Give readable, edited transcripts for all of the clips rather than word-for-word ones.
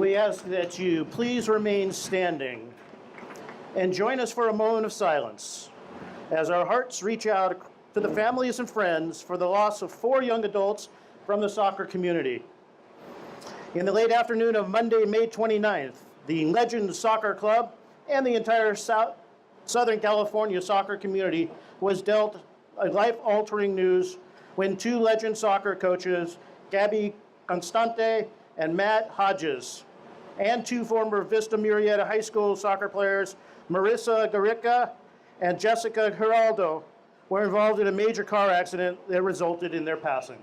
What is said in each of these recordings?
we ask that you please remain standing and join us for a moment of silence as our hearts reach out to the families and friends for the loss of 4 young adults from the soccer community. In the late afternoon of Monday, May 29th, the Legends Soccer Club and the entire Southern California soccer community was dealt a life-altering news when 2 Legend soccer coaches, Gabby Constante and Matt Hodges, and 2 former Vista Murrieta High School soccer players, Marissa Garrica and Jessica Geraldo, were involved in a major car accident that resulted in their passing.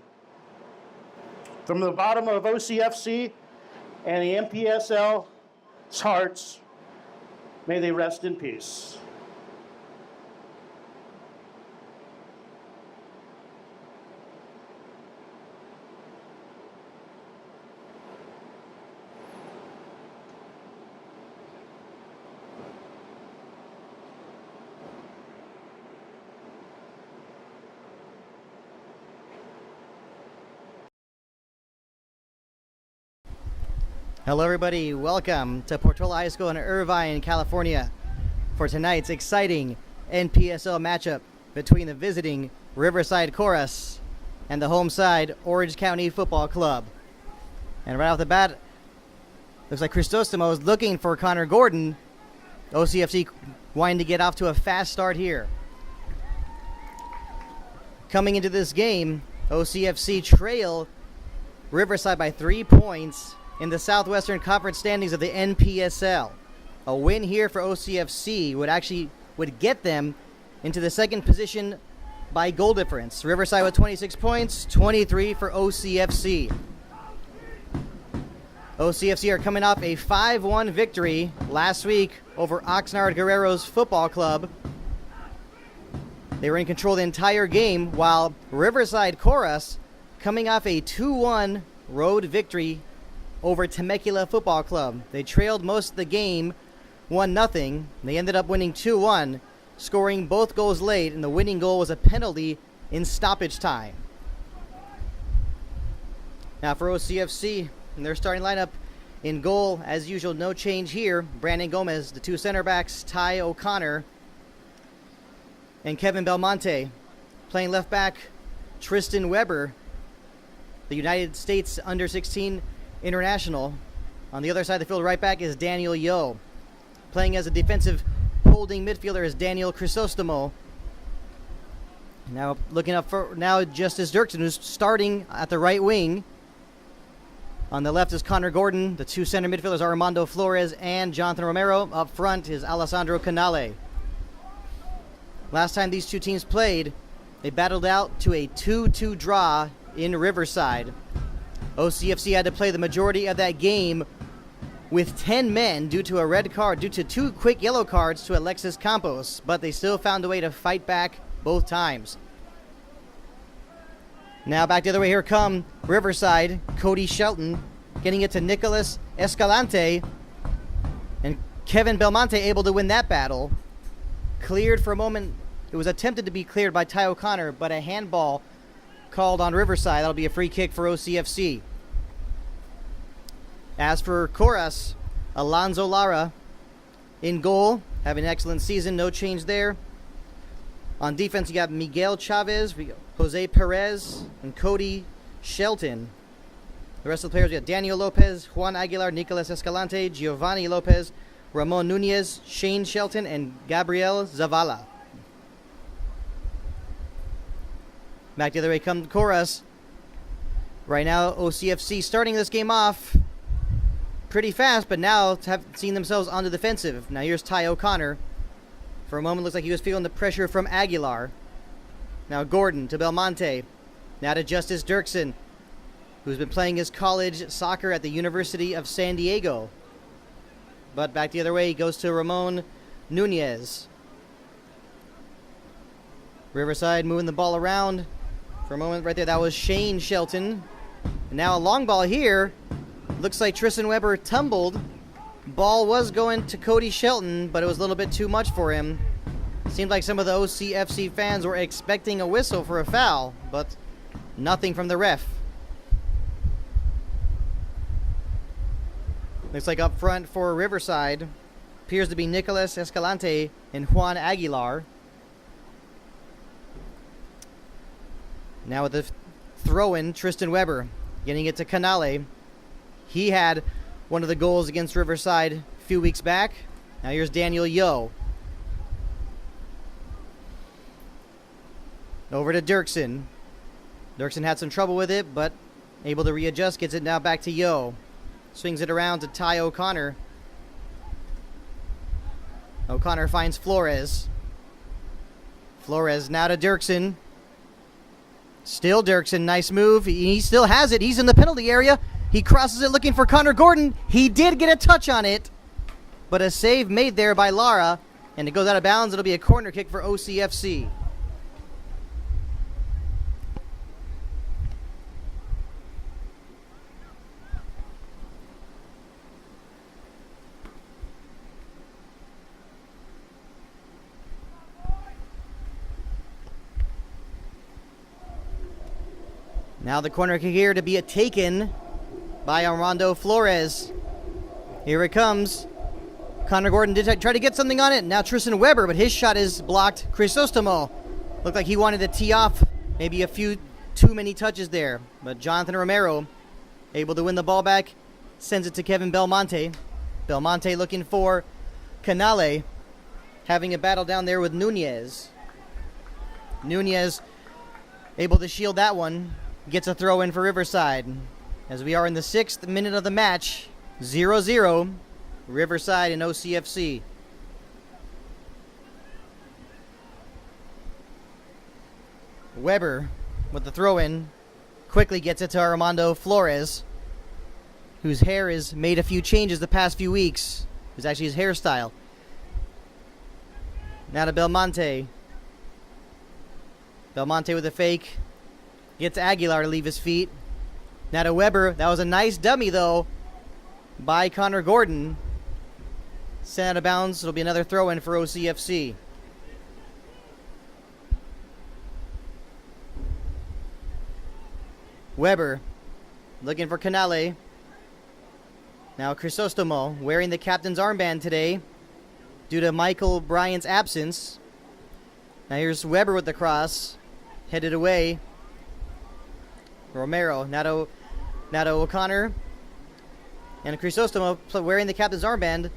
From the bottom of OCFC and the MPSL's hearts, may they rest in peace. Hello everybody, welcome to Portola High School in Irvine, California for tonight's exciting NPSL matchup between the visiting Riverside Coras and the home side Orange County Football Club. And right off the bat, looks like Cristostomo is looking for Connor Gordon. OCFC wanting to get off to a fast start here. Coming into this game, OCFC trail Riverside by 3 points in the Southwestern Conference standings of the NPSL. A win here for OCFC would get them into the second position by goal difference. Riverside with 26 points, 23 for OCFC. OCFC are coming off a 5-1 victory last week over Oxnard Guerreros Football Club. They were in control the entire game, while Riverside Coras coming off a 2-1 road victory over Temecula Football Club. They trailed most of the game 1-0. They ended up winning 2-1, scoring both goals late, and the winning goal was a penalty in stoppage time. Now for OCFC, in their starting lineup, in goal, as usual, no change here. Brandon Gomez, the 2 center backs, Ty O'Connor and Kevin Belmonte. Playing left back, Tristan Weber, the United States under-16 international. On the other side of the field, right back is Daniel Yo. Playing as a defensive holding midfielder is Daniel Crisostomo. Now looking up for Justice Dirksen, who's starting at the right wing. On the left is Connor Gordon. The 2 center midfielders are Armando Flores and Jonathan Romero. Up front is Alessandro Canale. Last time these 2 teams played, they battled out to a 2-2 draw in Riverside. OCFC had to play the majority of that game with 10 men due to a red card, due to 2 quick yellow cards to Alexis Campos, but they still found a way to fight back both times. Now back the other way, here come Riverside, Cody Shelton, getting it to Nicholas Escalante, and Kevin Belmonte able to win that battle. Cleared for a moment. It was attempted to be cleared by Ty O'Connor, but a handball called on Riverside. That'll be a free kick for OCFC. As for Coras, Alonzo Lara in goal, having an excellent season, no change there. On defense, you got Miguel Chavez, Jose Perez, and Cody Shelton. The rest of the players, you got Daniel Lopez, Juan Aguilar, Nicolas Escalante, Giovanni Lopez, Ramon Nunez, Shane Shelton, and Gabriel Zavala. Back the other way come Coras. Right now, OCFC starting this game off pretty fast, but now have seen themselves on the defensive. Now here's Ty O'Connor. For a moment, looks like he was feeling the pressure from Aguilar. Now Gordon to Belmonte. Now to Justice Dirksen, who's been playing his college soccer at the University of San Diego. But back the other way, he goes to Ramon Nunez. Riverside moving the ball around. For a moment right there, that was Shane Shelton. And now a long ball here. Looks like Tristan Weber tumbled. Ball was going to Cody Shelton, but it was a little bit too much for him. Seemed like some of the OCFC fans were expecting a whistle for a foul, but nothing from the ref. Looks like up front for Riverside appears to be Nicolas Escalante and Juan Aguilar. Now with the throw-in, Tristan Weber getting it to Canale. He had one of the goals against Riverside a few weeks back. Now here's Daniel Yo. Over to Dirksen. Dirksen had some trouble with it, but able to readjust. Gets it now back to Yo. Swings it around to Ty O'Connor. O'Connor finds Flores. Flores now to Dirksen. Still Dirksen, nice move. He still has it. He's in the penalty area. He crosses it looking for Connor Gordon. He did get a touch on it, but a save made there by Lara, and it goes out of bounds. It'll be a corner kick for OCFC. Now the corner kick here to be taken by Armando Flores. Here it comes. Connor Gordon did try to get something on it. Now Tristan Weber, but his shot is blocked. Crisostomo looked like he wanted to tee off. Maybe a few too many touches there. But Jonathan Romero able to win the ball back. Sends it to Kevin Belmonte. Belmonte looking for Canale. Having a battle down there with Nunez. Nunez able to shield that one. Gets a throw in for Riverside. As we are in the 6th minute of the match, 0-0, Riverside and OCFC. Weber with the throw in quickly gets it to Armando Flores, whose hair has made a few changes the past few weeks. It's actually his hairstyle. Now to Belmonte. Belmonte with a fake. Gets Aguilar to leave his feet. Now to Weber. That was a nice dummy, though, by Connor Gordon. Sent out of bounds. It'll be another throw-in for OCFC. Weber looking for Canale. Now Crisostomo wearing the captain's armband today due to Michael Bryant's absence. Now here's Weber with the cross. Headed away. Romero, now to O'Connor, and Crisostomo wearing the captain's armband.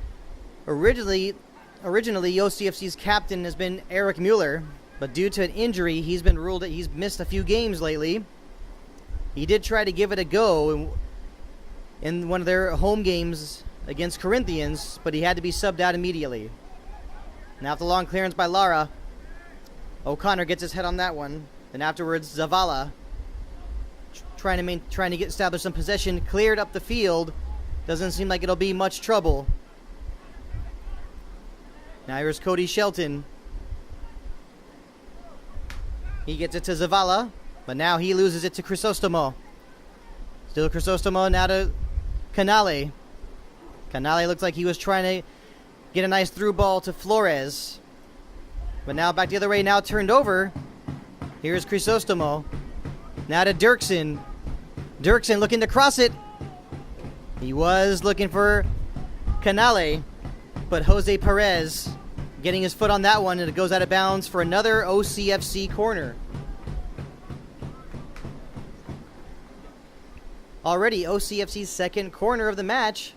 Originally, OCFC's captain has been Eric Mueller, but due to an injury, he's been ruled that he's missed a few games lately. He did try to give it a go in one of their home games against Corinthians, but he had to be subbed out immediately. Now, after the long clearance by Lara, O'Connor gets his head on that one. Then afterwards, Zavala trying to establish some possession, cleared up the field. Doesn't seem like it'll be much trouble. Now here's Cody Shelton. He gets it to Zavala, but now he loses it to Crisostomo. Still Crisostomo, now to Canale. Canale looks like he was trying to get a nice through ball to Flores. But now back the other way, now turned over. Here's Crisostomo. Now to Dirksen. Dirksen looking to cross it. He was looking for Canale, but Jose Perez getting his foot on that one, and it goes out of bounds for another OCFC corner. Already OCFC's second corner of the match.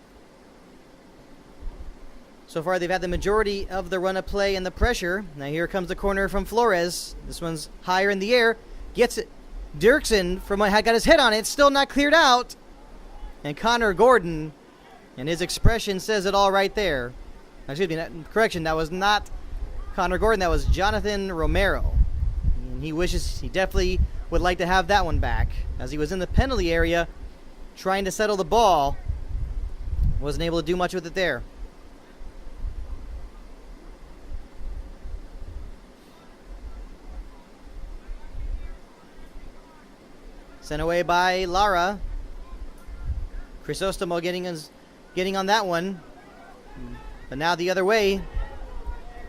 So far they've had the majority of the run of play and the pressure. Now here comes the corner from Flores. This one's higher in the air. Gets it. Dirksen had got his head on it, still not cleared out. And Connor Gordon, and his expression says it all right there. Excuse me, correction, that was not Connor Gordon, that was Jonathan Romero. And he definitely would like to have that one back, as he was in the penalty area trying to settle the ball. Wasn't able to do much with it there. Sent away by Lara. Crisostomo getting on that one. But now the other way.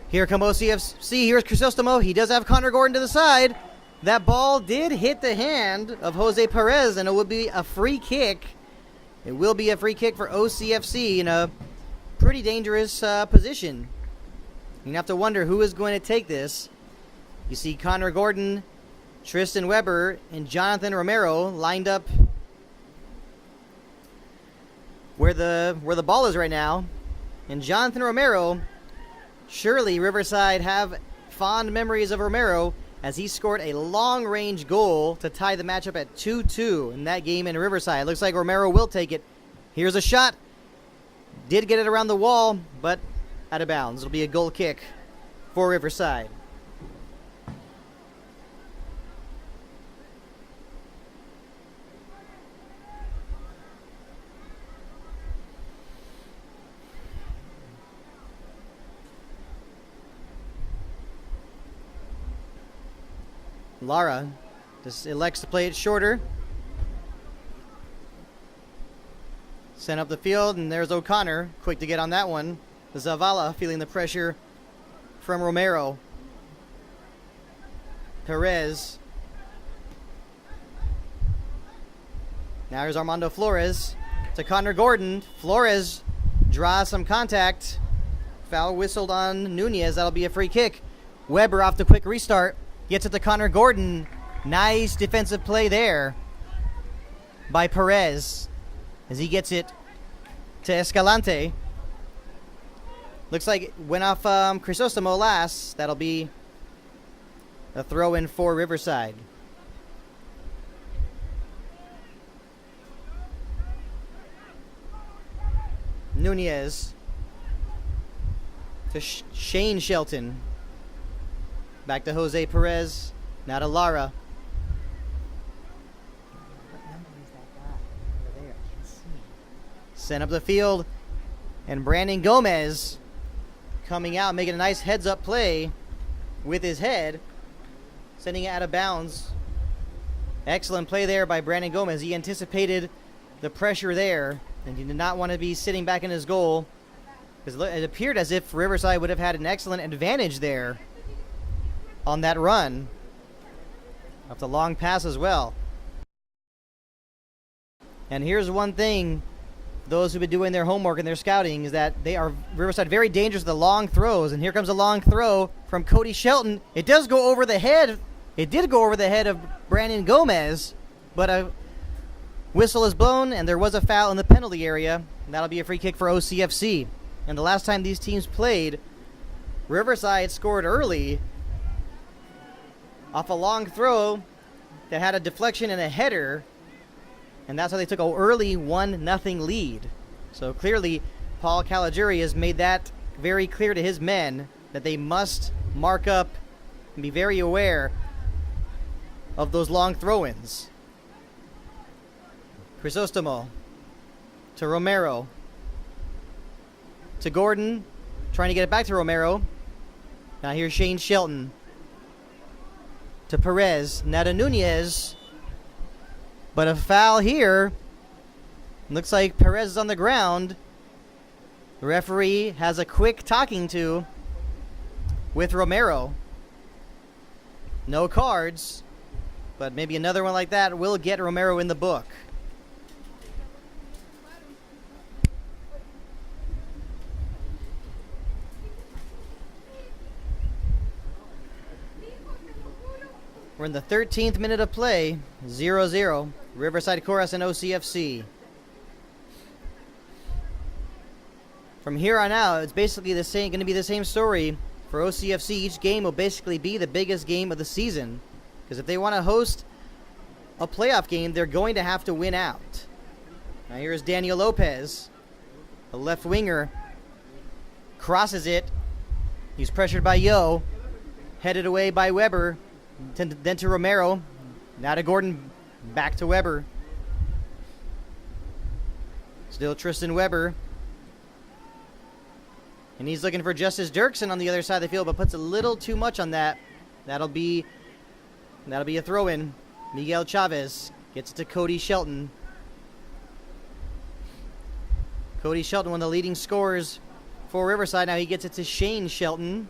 Here come OCFC. Here's Crisostomo. He does have Connor Gordon to the side. That ball did hit the hand of Jose Perez, and it would be a free kick It will be a free kick for OCFC in a pretty dangerous position. You have to wonder who is going to take this. You see Connor Gordon, Tristan Weber, and Jonathan Romero lined up where the ball is right now. And Jonathan Romero, surely Riverside have fond memories of Romero as he scored a long-range goal to tie the matchup at 2-2 in that game in Riverside. Looks like Romero will take it. Here's a shot. Did get it around the wall, but out of bounds. It'll be a goal kick for Riverside. Lara just elects to play it shorter. Sent up the field, and there's O'Connor, quick to get on that one. Zavala feeling the pressure from Romero. Perez. Now here's Armando Flores to Connor Gordon. Flores draws some contact. Foul whistled on Nunez. That'll be a free kick. Weber off the quick restart. Gets it to Connor Gordon. Nice defensive play there by Perez as he gets it to Escalante. Looks like it went off Crisostomo last. That'll be a throw-in for Riverside. Nunez to Shane Shelton. Back to Jose Perez. Now to Lara. What number is that guy over there? I can't see. Sent up the field. And Brandon Gomez coming out, making a nice heads-up play with his head. Sending it out of bounds. Excellent play there by Brandon Gomez. He anticipated the pressure there. And he did not want to be sitting back in his goal. Because it appeared as if Riverside would have had an excellent advantage there on that run. Off the long pass as well. And here's one thing, those who've been doing their homework and their scouting, is that they are Riverside very dangerous with the long throws. And here comes a long throw from Cody Shelton. It does go over the head. It did go over the head of Brandon Gomez, but a whistle is blown and there was a foul in the penalty area. And that'll be a free kick for OCFC. And the last time these teams played, Riverside scored early off a long throw that had a deflection and a header, and that's how they took an early 1-0 lead. So clearly, Paul Caligiuri has made that very clear to his men that they must mark up and be very aware of those long throw-ins. Crisostomo to Romero to Gordon, trying to get it back to Romero. Now here's Shane Shelton to Perez, now to Nunez, but a foul here. Looks like Perez is on the ground. The referee has a quick talking to with Romero. No cards, but maybe another one like that will get Romero in the book. We're in the 13th minute of play, 0-0, Riverside Coras and OCFC. From here on out, it's basically going to be the same story for OCFC. Each game will basically be the biggest game of the season, because if they want to host a playoff game, they're going to have to win out. Now here's Daniel Lopez, the left winger, crosses it. He's pressured by Yo, headed away by Weber. Then to Romero. Now to Gordon. Back to Weber. Still Tristan Weber. And he's looking for Justice Dirksen on the other side of the field, but puts a little too much on that. That'll be a throw-in. Miguel Chavez gets it to Cody Shelton. Cody Shelton, one of the leading scorers for Riverside. Now he gets it to Shane Shelton.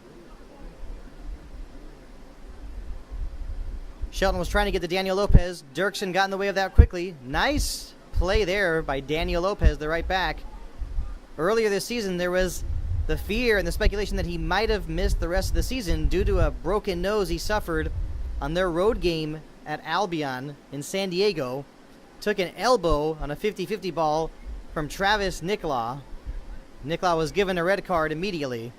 Shelton was trying to get to Daniel Lopez. Dirksen got in the way of that quickly. Nice play there by Daniel Lopez, the right back. Earlier this season, there was the fear and the speculation that he might have missed the rest of the season due to a broken nose he suffered on their road game at Albion in San Diego. Took an elbow on a 50-50 ball from Travis Nicola. Nicola was given a red card immediately.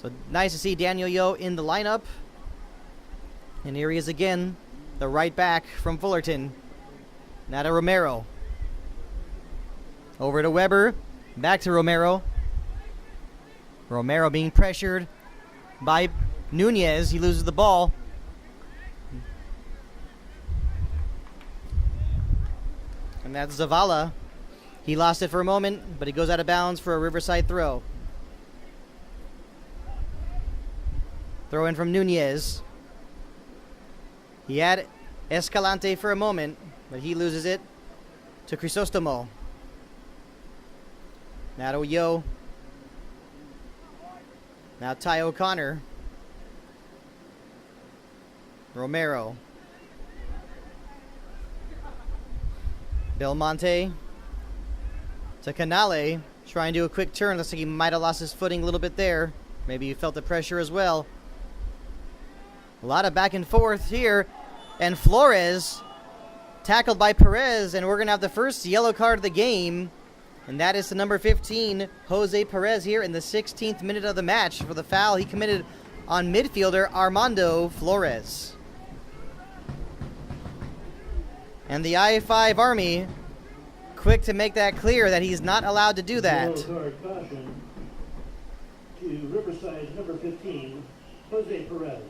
So nice to see Daniel Yo in the lineup. And here he is again, the right back from Fullerton. Now to Romero. Over to Weber. Back to Romero. Romero being pressured by Nunez. He loses the ball. And that's Zavala. He lost it for a moment, but he goes out of bounds for a Riverside throw. Throw in from Nunez. He had Escalante for a moment, but he loses it to Crisostomo. Now to Yo. Now Ty O'Connor. Romero. Belmonte to Canale. Trying to do a quick turn. Looks like he might have lost his footing a little bit there. Maybe he felt the pressure as well. A lot of back and forth here. And Flores tackled by Perez. And we're going to have the first yellow card of the game. And that is to number 15, Jose Perez, here in the 16th minute of the match for the foul he committed on midfielder Armando Flores. And the I-5 Army quick to make that clear that he's not allowed to do that. Yellow card caution to Riverside number 15, Jose Perez.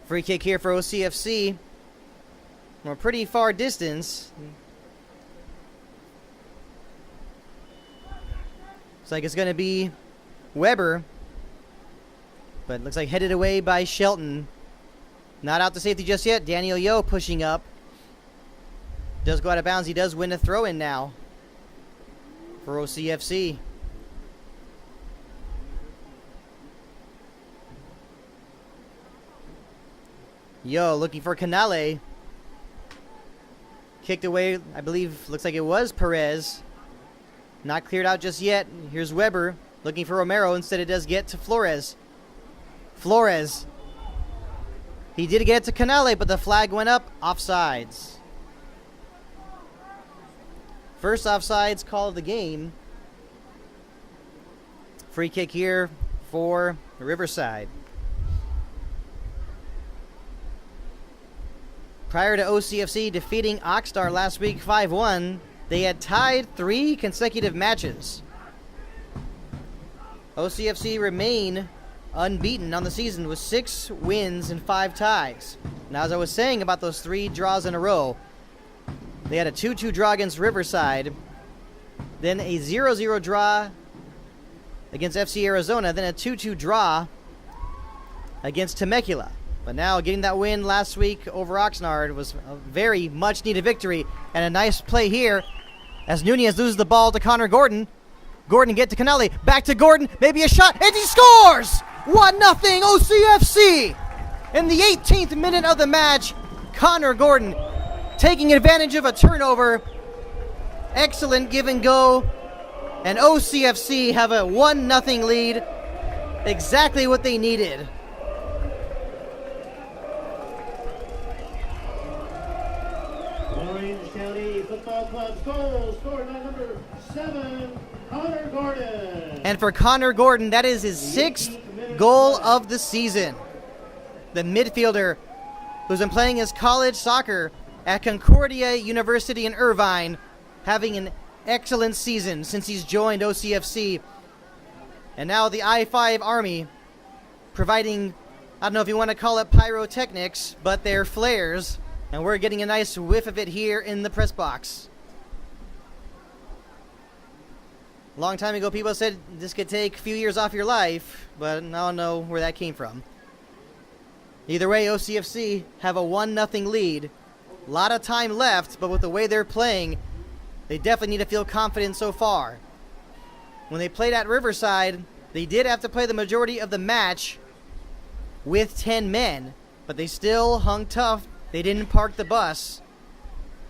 Free kick here for OCFC. From a pretty far distance. Looks like it's going to be Weber. But looks like headed away by Shelton. Not out to safety just yet. Daniel Yo pushing up. Does go out of bounds. He does win a throw-in now for OCFC. Yo looking for Canale. Kicked away, I believe, looks like it was Perez. Not cleared out just yet. Here's Weber looking for Romero. Instead, it does get to Flores. Flores. He did get it to Canale, but the flag went up. Offsides. First offsides call of the game. Free kick here for Riverside. Prior to OCFC defeating Oxstar last week 5-1, they had tied 3 consecutive matches. OCFC remain unbeaten on the season with 6 wins and 5 ties. Now, as I was saying about those 3 draws in a row, they had a 2-2 draw against Riverside, then a 0-0 draw against FC Arizona, then a 2-2 draw against Temecula. But now getting that win last week over Oxnard was a very much needed victory, and a nice play here as Nunez loses the ball to Connor Gordon. Gordon get to Canale, back to Gordon, maybe a shot, and he scores! 1-0 OCFC! In the 18th minute of the match, Connor Gordon taking advantage of a turnover. Excellent give and go, and OCFC have a 1-0 lead. Exactly what they needed. Orange County Football Club's goal scored by number 7, Connor Gordon. And for Connor Gordon, that is his 6th goal of the season. The midfielder who's been playing his college soccer at Concordia University in Irvine, having an excellent season since he's joined OCFC. And now the I-5 Army providing, I don't know if you want to call it pyrotechnics, but they're flares. And we're getting a nice whiff of it here in the press box. A long time ago, people said this could take a few years off your life, but I don't know where that came from. Either way, OCFC have a 1-0 lead. A lot of time left, but with the way they're playing, they definitely need to feel confident so far. When they played at Riverside, they did have to play the majority of the match with 10 men, but they still hung tough They didn't park the bus,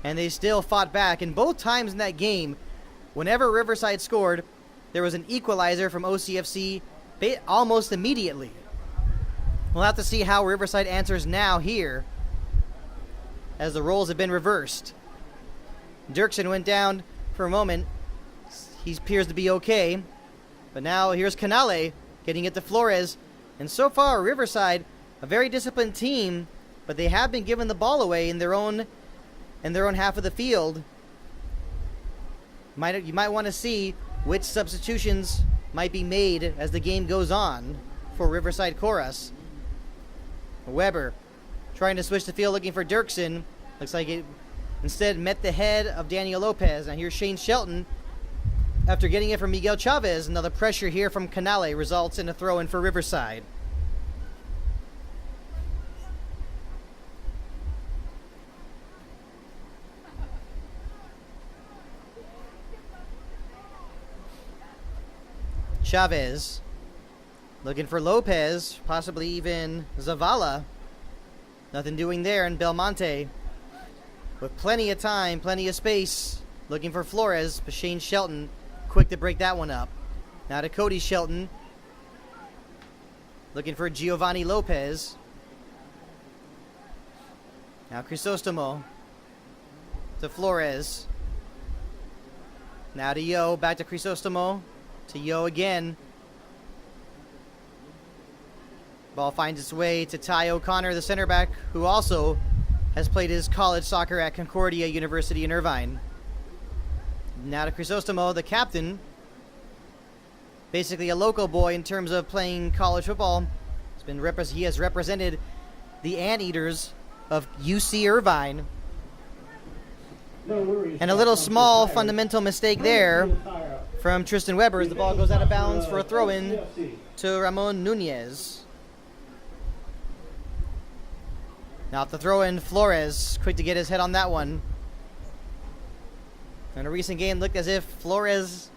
and they still fought back. And both times in that game, whenever Riverside scored, there was an equalizer from OCFC almost immediately. We'll have to see how Riverside answers now here, as the roles have been reversed. Dirksen went down for a moment. He appears to be okay. But now here's Canale getting it to Flores. And so far, Riverside, a very disciplined team, but they have been given the ball away in their own half of the field. You might want to see which substitutions might be made as the game goes on for Riverside Coras. Weber trying to switch the field, looking for Dirksen. Looks like it instead met the head of Daniel Lopez. Now here's Shane Shelton after getting it from Miguel Chavez. Another pressure here from Canale results in a throw-in for Riverside. Chavez looking for Lopez, possibly even Zavala. Nothing doing there, and Belmonte with plenty of time, plenty of space, looking for Flores, but Shane Shelton quick to break that one up. Now to Cody Shelton, looking for Giovanni Lopez. Now Crisostomo to Flores. Now to Yo, back to Crisostomo, to Yo again. Ball finds its way to Ty O'Connor, the center back, who also has played his college soccer at Concordia University in Irvine. Now to Crisostomo, the captain. Basically a local boy in terms of playing college football. He has represented the Anteaters of UC Irvine. And a little small fundamental mistake there from Tristan Weber as the ball goes out of bounds for a throw-in to Ramon Nunez. Now at the throw-in, Flores quick to get his head on that one. In a recent game, looked as if Flores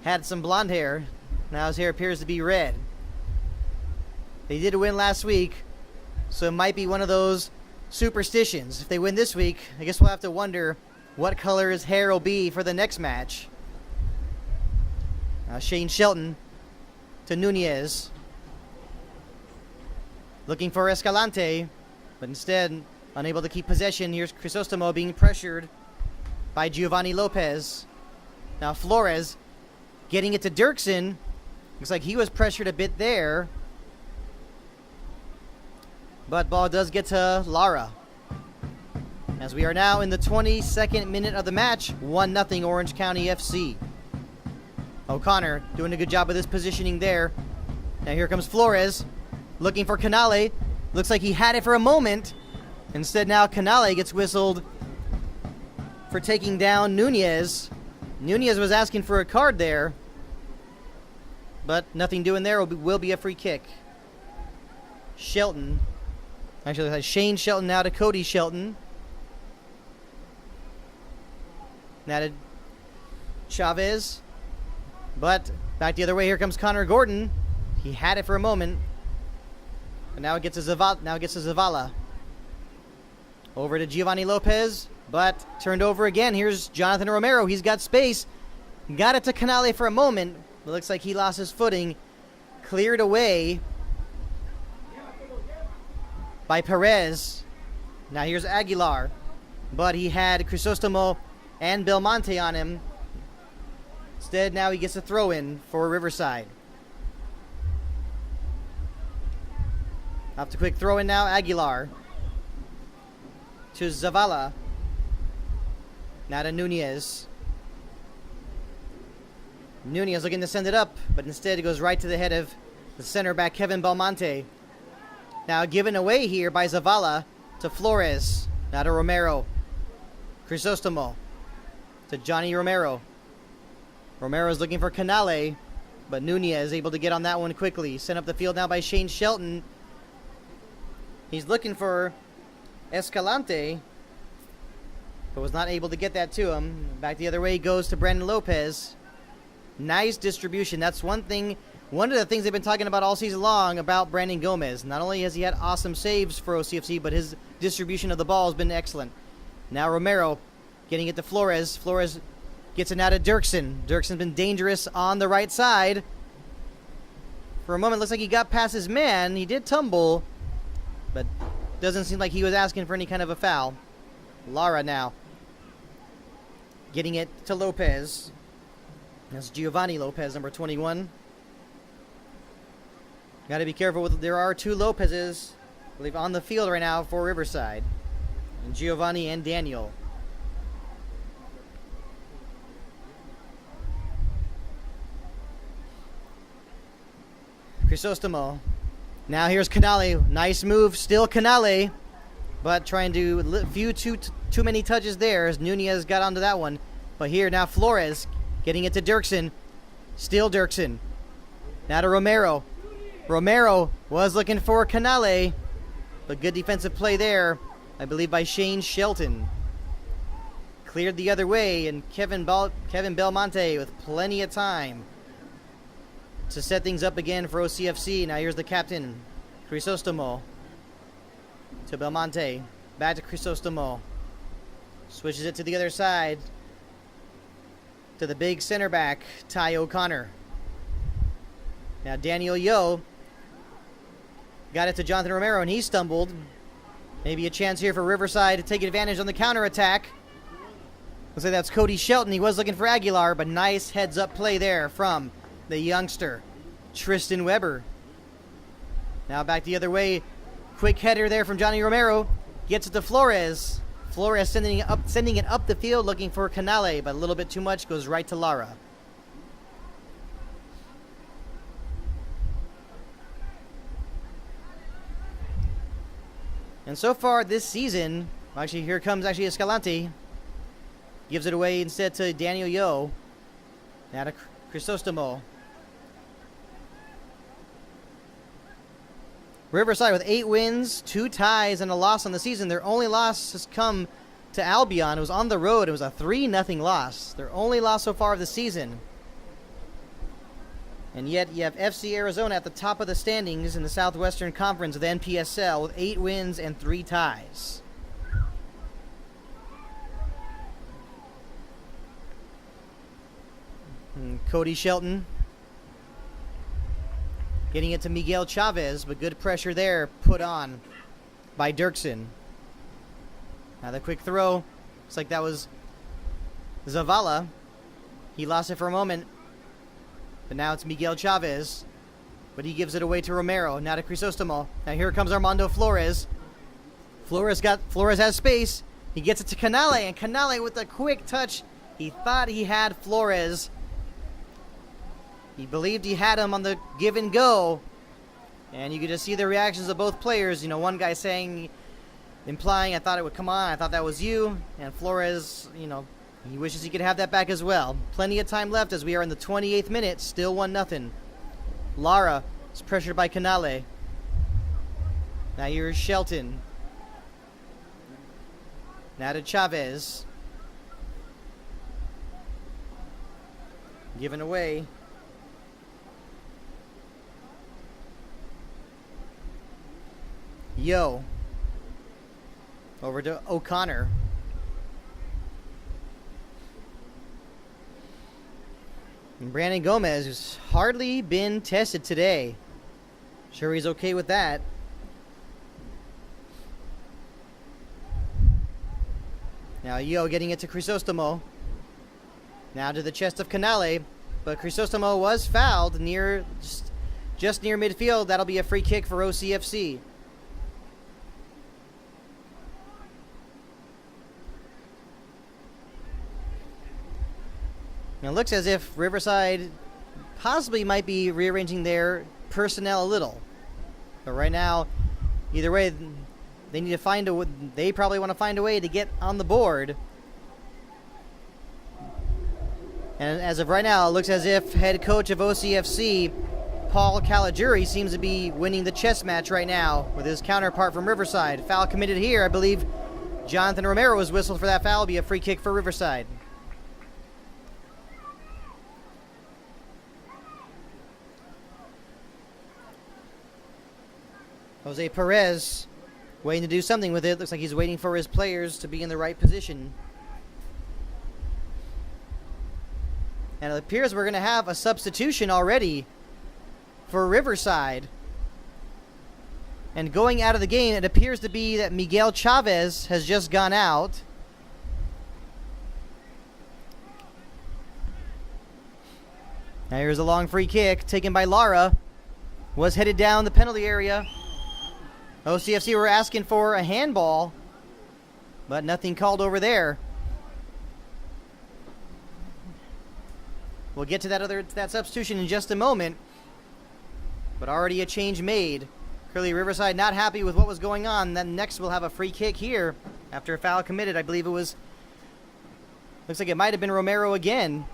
had some blonde hair. Now his hair appears to be red. They did win last week, so it might be one of those superstitions. If they win this week, I guess we'll have to wonder what color his hair will be for the next match. Now Shane Shelton to Nunez. Looking for Escalante, but instead unable to keep possession. Here's Crisostomo being pressured by Giovanni Lopez. Now Flores getting it to Dirksen. Looks like he was pressured a bit there. But ball does get to Lara. As we are now in the 22nd minute of the match, 1-0 Orange County FC. O'Connor doing a good job of this positioning there. Now here comes Flores, looking for Canale. Looks like he had it for a moment. Instead now Canale gets whistled for taking down Nunez. Nunez was asking for a card there, but nothing doing there. Will be a free kick. Shelton. Actually, Shane Shelton now to Cody Shelton. Now to Chavez. But back the other way, here comes Connor Gordon. He had it for a moment. But now it gets to Zavala. Over to Giovanni Lopez, but turned over again. Here's Jonathan Romero. He's got space. Got it to Canale for a moment. It looks like he lost his footing. Cleared away by Perez. Now here's Aguilar. But he had Crisostomo and Belmonte on him. Instead, now he gets a throw-in for Riverside. Off to quick throw-in now, Aguilar. To Zavala. Now to Nunez. Nunez looking to send it up, but instead it goes right to the head of the center back, Kevin Belmonte. Now given away here by Zavala to Flores. Now to Romero. Crisostomo. To Johnny Romero. Romero's looking for Canale, but Nunez able to get on that one quickly. Sent up the field now by Shane Shelton. He's looking for Escalante, but was not able to get that to him. Back the other way goes to Brandon Lopez. Nice distribution. That's one thing one of the things they've been talking about all season long about Brandon Gomez. Not only has he had awesome saves for OCFC, but his distribution of the ball has been excellent. Now Romero getting it to Flores. Flores gets it now to Dirksen. Dirksen's been dangerous on the right side. For a moment, looks like he got past his man. He did tumble, but doesn't seem like he was asking for any kind of a foul. Lara now getting it to Lopez. That's Giovanni Lopez, number 21. Got to be careful with. There are two Lopezes, I believe, on the field right now for Riverside, and Giovanni and Daniel. Crisostomo. Now here's Canale. Nice move, still Canale, but trying to few too many touches there as Nunez got onto that one. But here now Flores getting it to Dirksen. Still Dirksen. Now to Romero. Romero was looking for Canale, but good defensive play there, I believe, by Shane Shelton. Cleared the other way, and Kevin Belmonte with plenty of time to set things up again for OCFC. Now here's the captain, Crisostomo. To Belmonte. Back to Crisostomo. Switches it to the other side. To the big center back, Ty O'Connor. Now Daniel Yo got it to Jonathan Romero, and he stumbled. Maybe a chance here for Riverside to take advantage on the counterattack. Looks like that's Cody Shelton. He was looking for Aguilar, but nice heads-up play there from the youngster, Tristan Weber. Now back the other way. Quick header there from Johnny Romero. Gets it to Flores. Flores sending it up the field looking for Canale, but a little bit too much. Goes right to Lara. And so far this season, actually here comes Escalante. Gives it away instead to Daniel Yo. Now to Crisostomo. Riverside with 8 wins, 2 ties, and a loss on the season. Their only loss has come to Albion. It was on the road. It was a 3-0 loss. Their only loss so far of the season. And yet you have FC Arizona at the top of the standings in the Southwestern Conference of the NPSL with 8 wins and 3 ties. And Cody Shelton getting it to Miguel Chavez, but good pressure there put on by Dirksen. Now the quick throw. Looks like that was Zavala. He lost it for a moment. But now it's Miguel Chavez. But he gives it away to Romero. Now to Crisostomo. Now here comes Armando Flores. Flores has space. He gets it to Canale. And Canale with a quick touch. He thought he had Flores. He believed he had him on the give and go. And you could just see the reactions of both players. You know, one guy saying, implying, I thought it would come on. I thought that was you. And Flores, you know, he wishes he could have that back as well. Plenty of time left as we are in the 28th minute. Still 1-0. Lara is pressured by Canale. Now here's Shelton. Now to Chavez. Given away. Yo. Over to O'Connor. And Brandon Gomez, who's hardly been tested today. Sure he's okay with that. Now Yo getting it to Crisostomo. Now to the chest of Canale. But Crisostomo was fouled near, just near midfield. That'll be a free kick for OCFC. It looks as if Riverside possibly might be rearranging their personnel a little. But right now, either way, they need to they probably want to find a way to get on the board. And as of right now, it looks as if head coach of OCFC, Paul Caligiuri, seems to be winning the chess match right now with his counterpart from Riverside. Foul committed here. I believe Jonathan Romero was whistled for that foul. It'll be a free kick for Riverside. Jose Perez waiting to do something with it. Looks like he's waiting for his players to be in the right position. And it appears we're going to have a substitution already for Riverside. And going out of the game, it appears to be that Miguel Chavez has just gone out. Now here's a long free kick taken by Lara. Was headed down the penalty area. OCFC were asking for a handball, but nothing called over there. We'll get to that substitution in just a moment. But already a change made. Clearly Riverside not happy with what was going on. Then next we'll have a free kick here after a foul committed. I believe it was, looks like it might have been Romero again.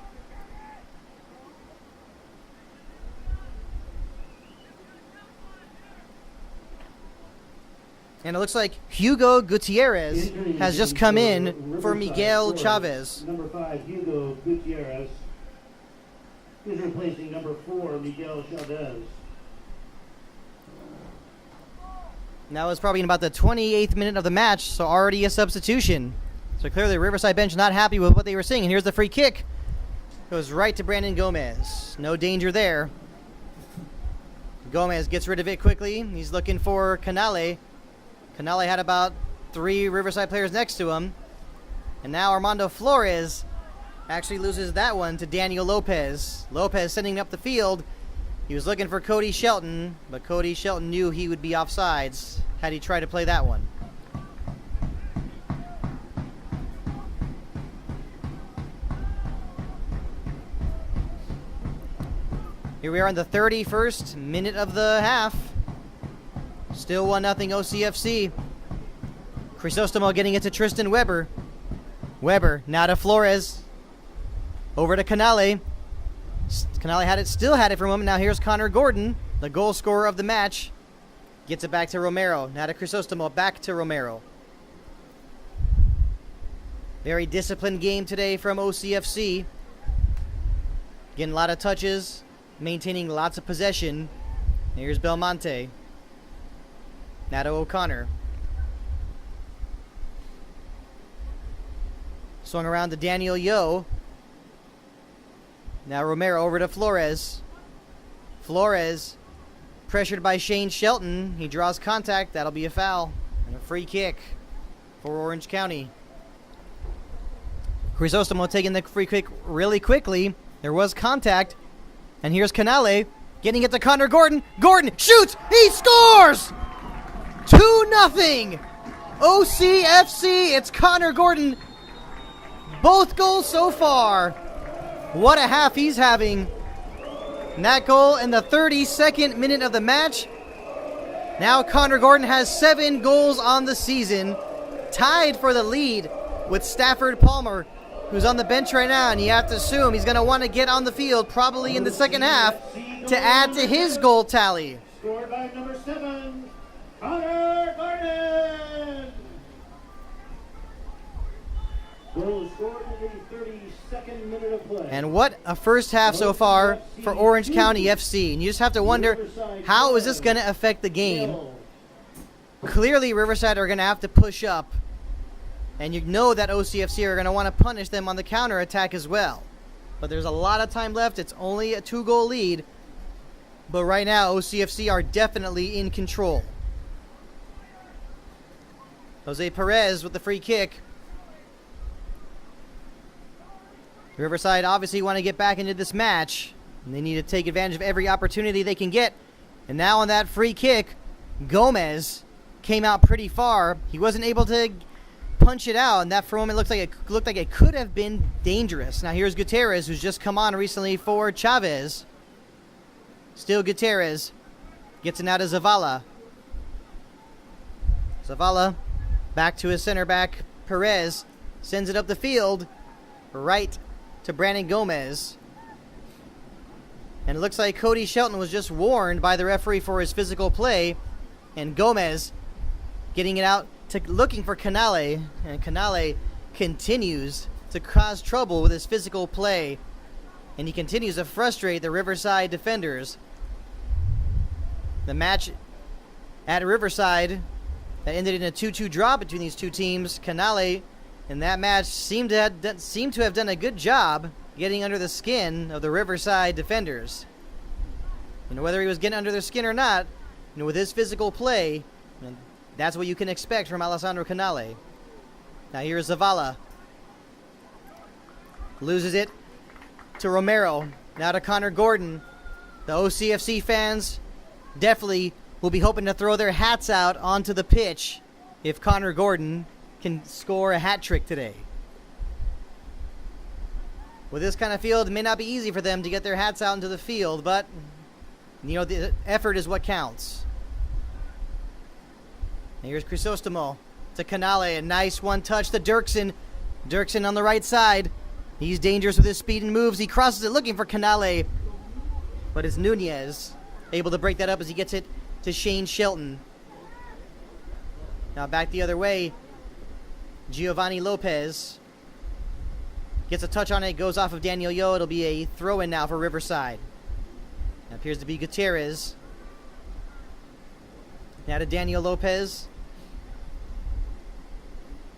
And it looks like Hugo Gutierrez has just come in for Miguel Chavez. Number 5, Hugo Gutierrez, is replacing number 4, Miguel Chavez. Now it's probably in about the 28th minute of the match, so already a substitution. So clearly Riverside bench not happy with what they were seeing. And here's the free kick. Goes right to Brandon Gomez. No danger there. Gomez gets rid of it quickly. He's looking for Canale. Canale had about 3 Riverside players next to him. And now Armando Flores actually loses that one to Daniel Lopez. Lopez sending up the field. He was looking for Cody Shelton, but Cody Shelton knew he would be offsides had he tried to play that one. Here we are in the 31st minute of the half. Still 1-0 OCFC. Crisostomo getting it to Tristan Weber. Weber now to Flores. Over to Canale. Canale still had it for a moment. Now here's Connor Gordon, the goal scorer of the match. Gets it back to Romero. Now to Crisostomo. Back to Romero. Very disciplined game today from OCFC. Getting a lot of touches. Maintaining lots of possession. Here's Belmonte. Now to O'Connor. Swung around to Daniel Yo. Now Romero over to Flores. Flores pressured by Shane Shelton. He draws contact. That'll be a foul. And a free kick for Orange County. Crisostomo taking the free kick really quickly. There was contact. And here's Canale getting it to Connor Gordon. Gordon shoots. He scores! 2-0. OCFC. It's Connor Gordon. Both goals so far. What a half he's having. And that goal in the 32nd minute of the match. Now Connor Gordon has 7 goals on the season. Tied for the lead with Stafford Palmer, who's on the bench right now. And you have to assume he's going to want to get on the field probably in the second half to add to his goal tally. Scored by number 7, Connor Gordon. Goal scored in the 32nd minute of play. And what a first half so far for Orange County FC. And you just have to wonder, how is this going to affect the game? Clearly Riverside are going to have to push up. And you know that OCFC are going to want to punish them on the counter attack as well. But there's a lot of time left. It's only a 2-goal lead. But right now OCFC are definitely in control. Jose Perez with the free kick. Riverside obviously want to get back into this match. And they need to take advantage of every opportunity they can get. And now on that free kick, Gomez came out pretty far. He wasn't able to punch it out, and that for a moment looked like it could have been dangerous. Now here's Gutierrez, who's just come on recently for Chavez. Still Gutierrez. Gets it now to Zavala. Zavala back to his center back, Perez. Sends it up the field. Right to Brandon Gomez. And it looks like Cody Shelton was just warned by the referee for his physical play. And Gomez getting it out to looking for Canale. And Canale continues to cause trouble with his physical play. And he continues to frustrate the Riverside defenders. The match at Riverside that ended in a 2-2 draw between these two teams. Canale in that match seemed to have done a good job getting under the skin of the Riverside defenders. Whether he was getting under their skin or not, with his physical play, that's what you can expect from Alessandro Canale. Now here's Zavala. Loses it to Romero. Now to Connor Gordon. The OCFC fans definitely will be hoping to throw their hats out onto the pitch if Connor Gordon can score a hat trick today. With this kind of field, it may not be easy for them to get their hats out into the field, but the effort is what counts. And here's Crisostomo to Canale. A nice one touch to Dirksen. Dirksen on the right side. He's dangerous with his speed and moves. He crosses it looking for Canale. But it's Nunez able to break that up as he gets it to Shane Shelton. Now back the other way. Giovanni Lopez gets a touch on it. Goes off of Daniel Yo. It'll be a throw-in now for Riverside. Appears to be Gutierrez. Now to Daniel Lopez.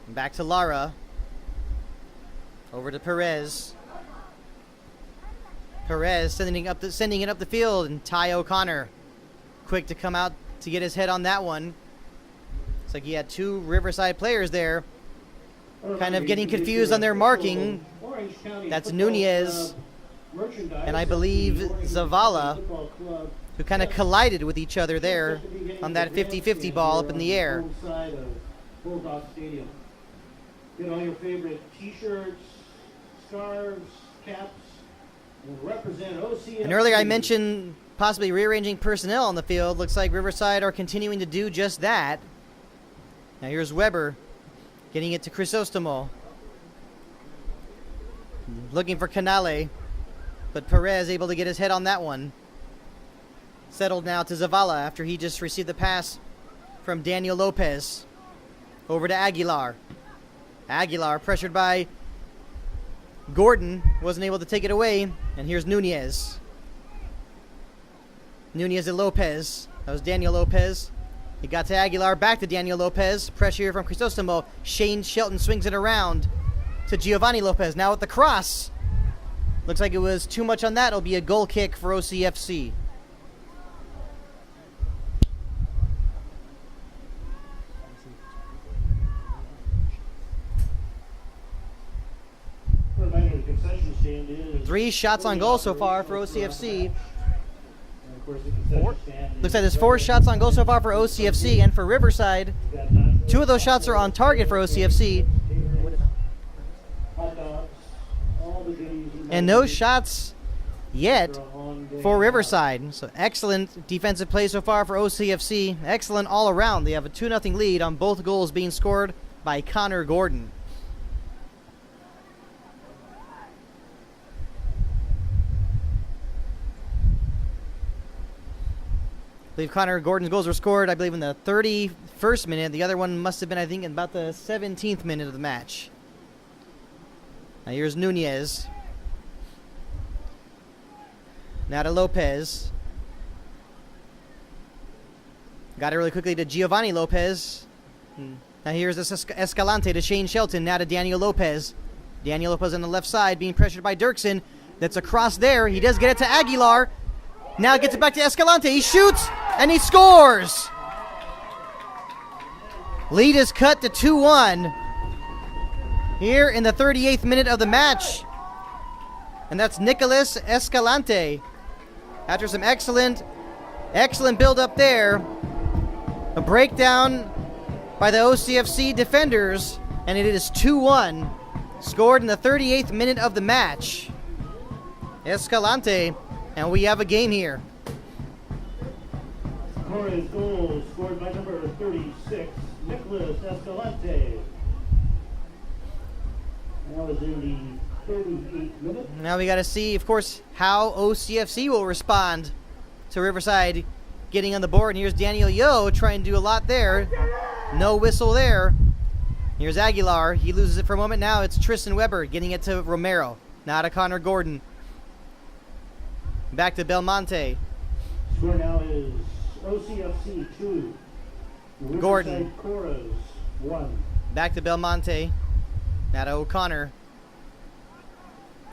Back to Lara. Over to Perez. Perez sending it up the field, and Ty O'Connor quick to come out to get his head on that one. Looks like he had two Riverside players there, kind of getting confused on their marking. That's Nunez and I believe Zavala, who kind of collided with each other there on that 50-50 ball up in the air. Get all your favorite t-shirts, scarves, caps, and represent OCFC. And earlier I mentioned possibly rearranging personnel on the field. Looks like Riverside are continuing to do just that. Now here's Weber getting it to Crisostomo. Looking for Canale, but Perez able to get his head on that one. Settled now to Zavala after he just received the pass from Daniel Lopez. Over to Aguilar. Aguilar pressured by Gordon, wasn't able to take it away, and here's Nunez. Nunez to Lopez. That was Daniel Lopez. He got to Aguilar, back to Daniel Lopez. Pressure here from Crisostomo. Shane Shelton swings it around to Giovanni Lopez. Now with the cross. Looks like it was too much on that. It'll be a goal kick for OCFC. Three shots on goal so far for OCFC. Looks like there's 4 shots on goal so far for OCFC, and for Riverside, 2 of those shots are on target for OCFC. And no shots yet for Riverside. So excellent defensive play so far for OCFC. Excellent all around. They have a 2-0 lead on both goals being scored by Connor Gordon. I believe Connor Gordon's goals were scored, I believe, in the 31st minute. The other one must have been, I think, in about the 17th minute of the match. Now here's Nunez. Now to Lopez. Got it really quickly to Giovanni Lopez. Now here's Escalante to Shane Shelton. Now to Daniel Lopez. Daniel Lopez on the left side being pressured by Dirksen. That's across there. He does get it to Aguilar. Now gets it back to Escalante. He shoots and he scores. Lead is cut to 2-1 here in the 38th minute of the match. And that's Nicolas Escalante. After some excellent build up there. A breakdown by the OCFC defenders. And it is 2-1. Scored in the 38th minute of the match. Escalante. And we have a game here. Coras goal scored by number 36, Nicolas Escalante. That was in the 38th minute. Now we got to see, of course, how OCFC will respond to Riverside getting on the board. And here's Daniel Yo trying to do a lot there. No whistle there. Here's Aguilar. He loses it for a moment. Now it's Tristan Weber getting it to Romero. Now to Connor Gordon. Back to Belmonte. Score now is OCFC 2, Gordon. Riverside Coras, 1. Back to Belmonte. Now to O'Connor.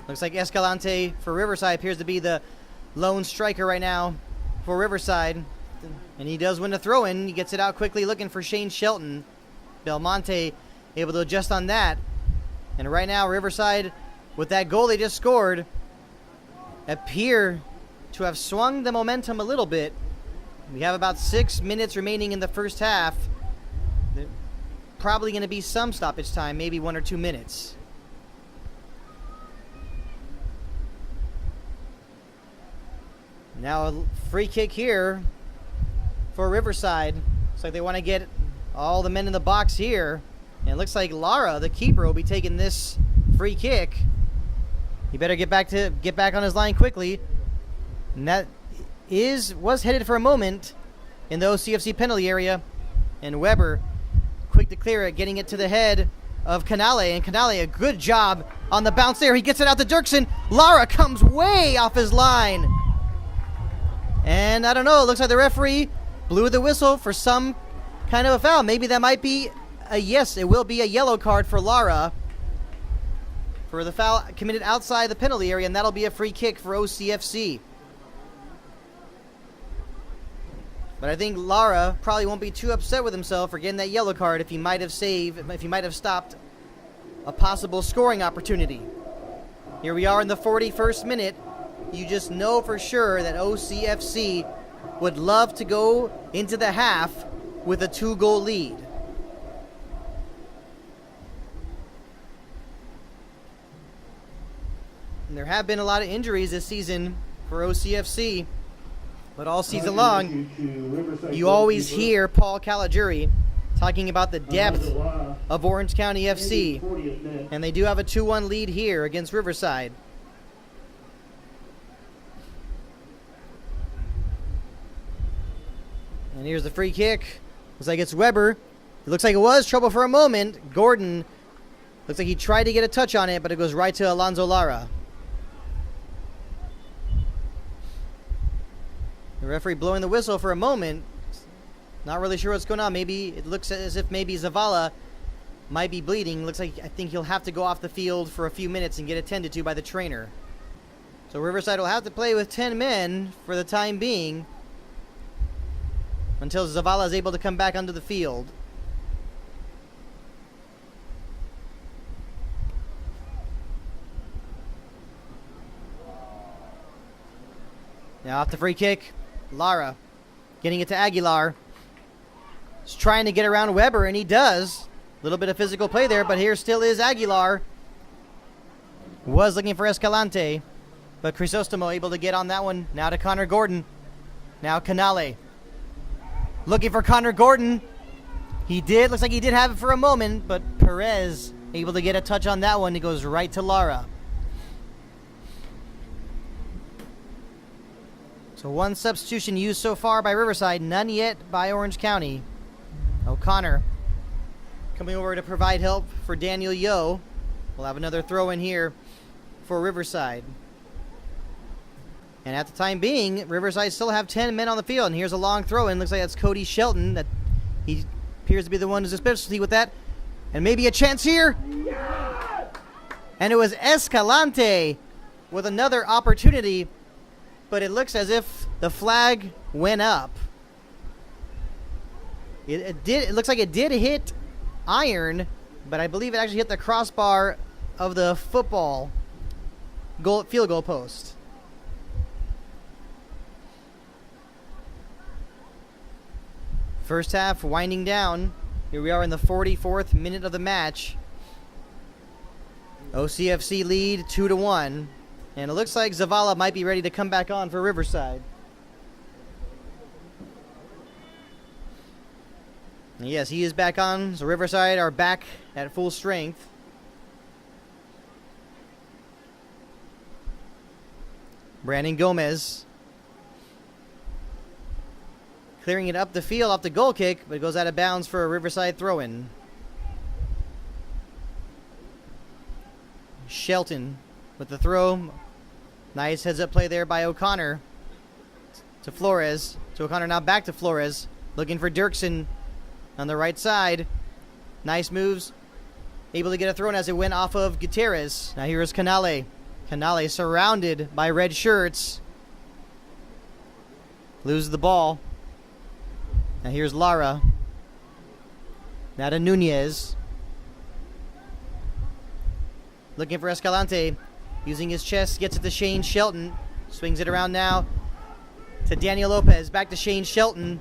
Looks like Escalante for Riverside appears to be the lone striker right now for Riverside. And he does win the throw-in. He gets it out quickly looking for Shane Shelton. Belmonte able to adjust on that. And right now, Riverside, with that goal they just scored, appear to have swung the momentum a little bit. We have about 6 minutes remaining in the first half. There's probably going to be some stoppage time, maybe 1 or 2 minutes. Now a free kick here for Riverside. Looks like they want to get all the men in the box here. And it looks like Lara, the keeper, will be taking this free kick. He better get back on his line quickly. And that was headed for a moment in the OCFC penalty area. And Weber, quick to clear it, getting it to the head of Canale. And Canale, a good job on the bounce there. He gets it out to Dirksen. Lara comes way off his line. And I don't know, it looks like the referee blew the whistle for some kind of a foul. Maybe that might be yes, it will be a yellow card for Lara for the foul committed outside the penalty area, and that'll be a free kick for OCFC. But I think Lara probably won't be too upset with himself for getting that yellow card if he might have stopped a possible scoring opportunity. Here we are in the 41st minute. You just know for sure that OCFC would love to go into the half with a 2-goal lead. And there have been a lot of injuries this season for OCFC, but all season long, you always hear Paul Caligiuri talking about the depth of Orange County FC, and they do have a 2-1 lead here against Riverside. And here's the free kick. Looks like it's Weber. It looks like it was trouble for a moment. Gordon, looks like he tried to get a touch on it, but it goes right to Alonzo Lara. The referee blowing the whistle for a moment. Not really sure what's going on. Maybe it looks as if maybe Zavala might be bleeding. Looks like I think he'll have to go off the field for a few minutes and get attended to by the trainer. So Riverside will have to play with 10 men for the time being until Zavala is able to come back onto the field. Now off the free kick, Lara getting it to Aguilar. He's trying to get around Weber, and he does. A little bit of physical play there, but here still is Aguilar. Was looking for Escalante, but Crisostomo able to get on that one. Now to Connor Gordon. Now Canale. Looking for Connor Gordon. He did. Looks like he did have it for a moment, but Perez able to get a touch on that one. He goes right to Lara. So one substitution used so far by Riverside, none yet by Orange County. O'Connor coming over to provide help for Daniel Yo. We'll have another throw in here for Riverside. And at the time being, Riverside still have 10 men on the field. And here's a long throw in. Looks like that's Cody Shelton. That he appears to be the one who's a specialty with that. And maybe a chance here. Yeah! And it was Escalante with another opportunity. But it looks as if the flag went up. It looks like it did hit iron, but I believe it actually hit the crossbar of the football field goal post. First half winding down. Here we are in the 44th minute of the match. OCFC lead 2-1. And it looks like Zavala might be ready to come back on for Riverside. And yes, he is back on. So Riverside are back at full strength. Brandon Gomez clearing it up the field off the goal kick, but it goes out of bounds for a Riverside throw-in. Shelton with the throw. Nice heads-up play there by O'Connor to Flores. So O'Connor now back to Flores, looking for Dirksen. on the right side. Nice moves. Able to get a throw in as it went off of Gutierrez. Now here is Canale. Canale surrounded by red shirts. Loses the ball. Now here's Lara. Now to Nunez. Looking for Escalante. Using his chest, gets it to Shane Shelton. Swings it around now to Daniel Lopez. Back to Shane Shelton.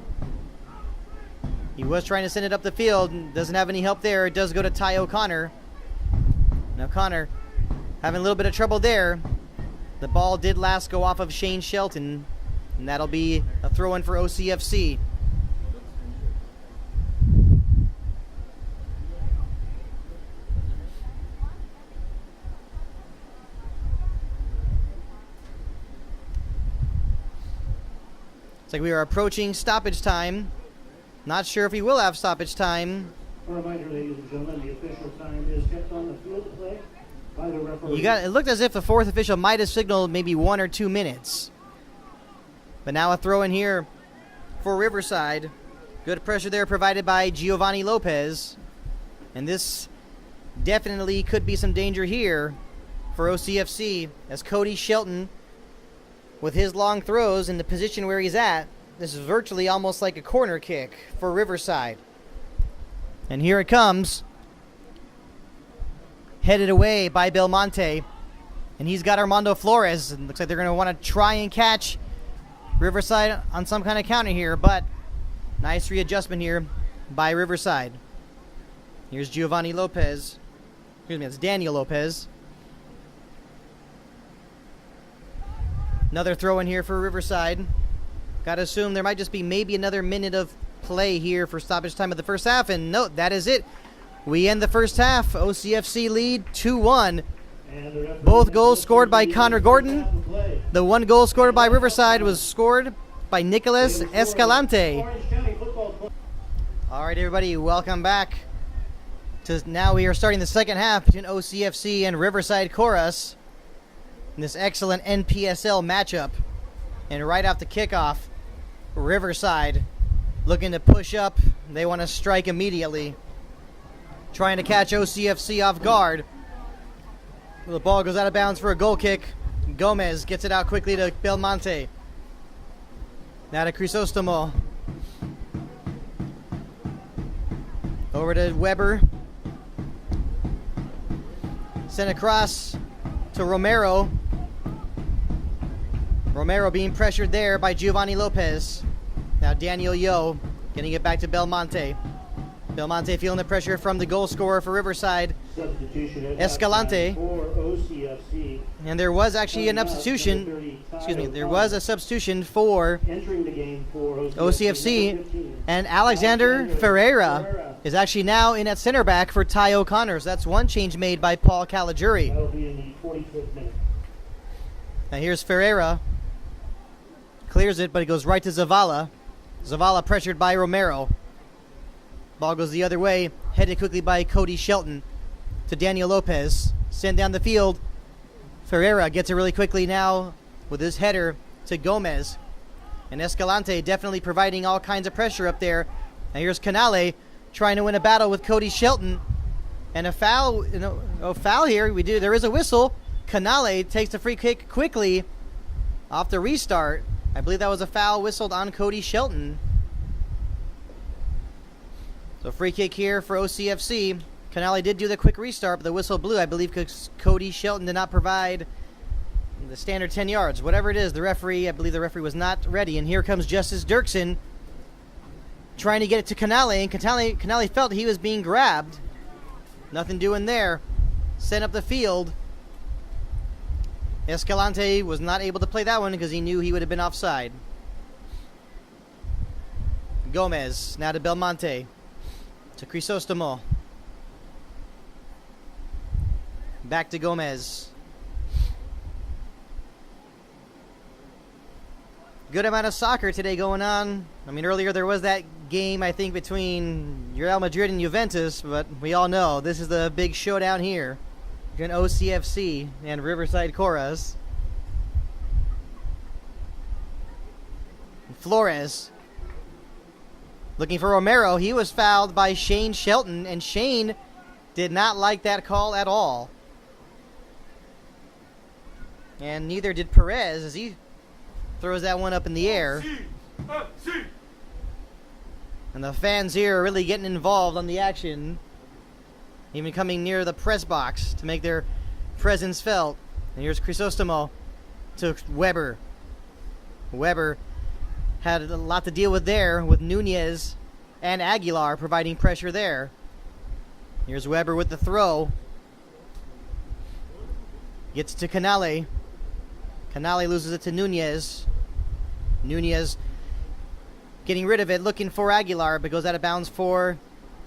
He was trying to send it up the field. Doesn't have any help there. It does go to Ty O'Connor. Now O'Connor having a little bit of trouble there. The ball did last go off of Shane Shelton. And that'll be a throw-in for OCFC. It's like we are approaching stoppage time. Not sure if we will have stoppage time. A reminder, ladies and gentlemen, the official time is kept on the field of play by the referee. It looked as if the fourth official might have signaled maybe 1 or 2 minutes. But now a throw in here for Riverside. Good pressure there provided by Giovanni Lopez. And this definitely could be some danger here for OCFC as Cody Shelton, with his long throws in the position where he's at, this is virtually almost like a corner kick for Riverside. And here it comes. Headed away by Belmonte. And he's got Armando Flores. And looks like they're going to want to try and catch Riverside on some kind of counter here. But nice readjustment here by Riverside. Here's Giovanni Lopez. Excuse me, it's Daniel Lopez. Another throw in here for Riverside. Got to assume there might just be maybe another minute of play here for stoppage time of the first half. And no, that is it. We end the first half. OCFC lead 2-1. Both goals scored by Connor Gordon. The one goal scored by Riverside was scored by Nicolas Escalante. All right, everybody, welcome back. Now we are starting the second half between OCFC and Riverside Coras. This excellent NPSL matchup. And right off the kickoff, Riverside looking to push up. They want to strike immediately, trying to catch OCFC off guard. The ball goes out of bounds for a goal kick. Gomez gets it out quickly to Belmonte. Now to Crisostomo. Over to Weber. Sent across to Romero. Romero being pressured there by Giovanni Lopez. Now Daniel Yo getting it back to Belmonte. Belmonte feeling the pressure from the goal scorer for Riverside, Escalante. For OCFC. And there was actually an substitution. Excuse me, there was a substitution for Entering the game for OCFC. And Alexander Ferreira is actually now in at center back for Ty O'Connor. So that's one change made by Paul Caligiuri. That'll be in the 45th minute. Now here's Ferreira. Clears it, but it goes right to Zavala. Zavala pressured by Romero. Ball goes the other way. Headed quickly by Cody Shelton to Daniel Lopez. Sent down the field. Ferreira gets it really quickly now with his header to Gomez. And Escalante definitely providing all kinds of pressure up there. Now here's Canale trying to win a battle with Cody Shelton. And a foul, a foul here. There is a whistle. Canale takes the free kick quickly off the restart. I believe that was a foul whistled on Cody Shelton. So free kick here for OCFC. Canale did do the quick restart, but the whistle blew, I believe, because Cody Shelton did not provide the standard 10 yards. Whatever it is, I believe the referee was not ready. And here comes Justice Dirksen trying to get it to Canale. And Canale felt he was being grabbed. Nothing doing there. Sent up the field. Escalante was not able to play that one because he knew he would have been offside. Gomez, now to Belmonte. To Crisostomo. Back to Gomez. Good amount of soccer today going on. I mean, earlier there was that game, I think, between Real Madrid and Juventus, but we all know this is the big showdown here between OCFC and Riverside Coras. Flores Looking for Romero. He was fouled by Shane Shelton, and Shane did not like that call at all. And neither did Perez as he throws that one up in the air. And the fans here are really getting involved on the action, even coming near the press box to make their presence felt. And here's Crisostomo to Weber. Weber had a lot to deal with there, with Nunez and Aguilar providing pressure there. Here's Weber with the throw. Gets to Canale. Canale loses it to Nunez. Nunez getting rid of it, looking for Aguilar, but goes out of bounds for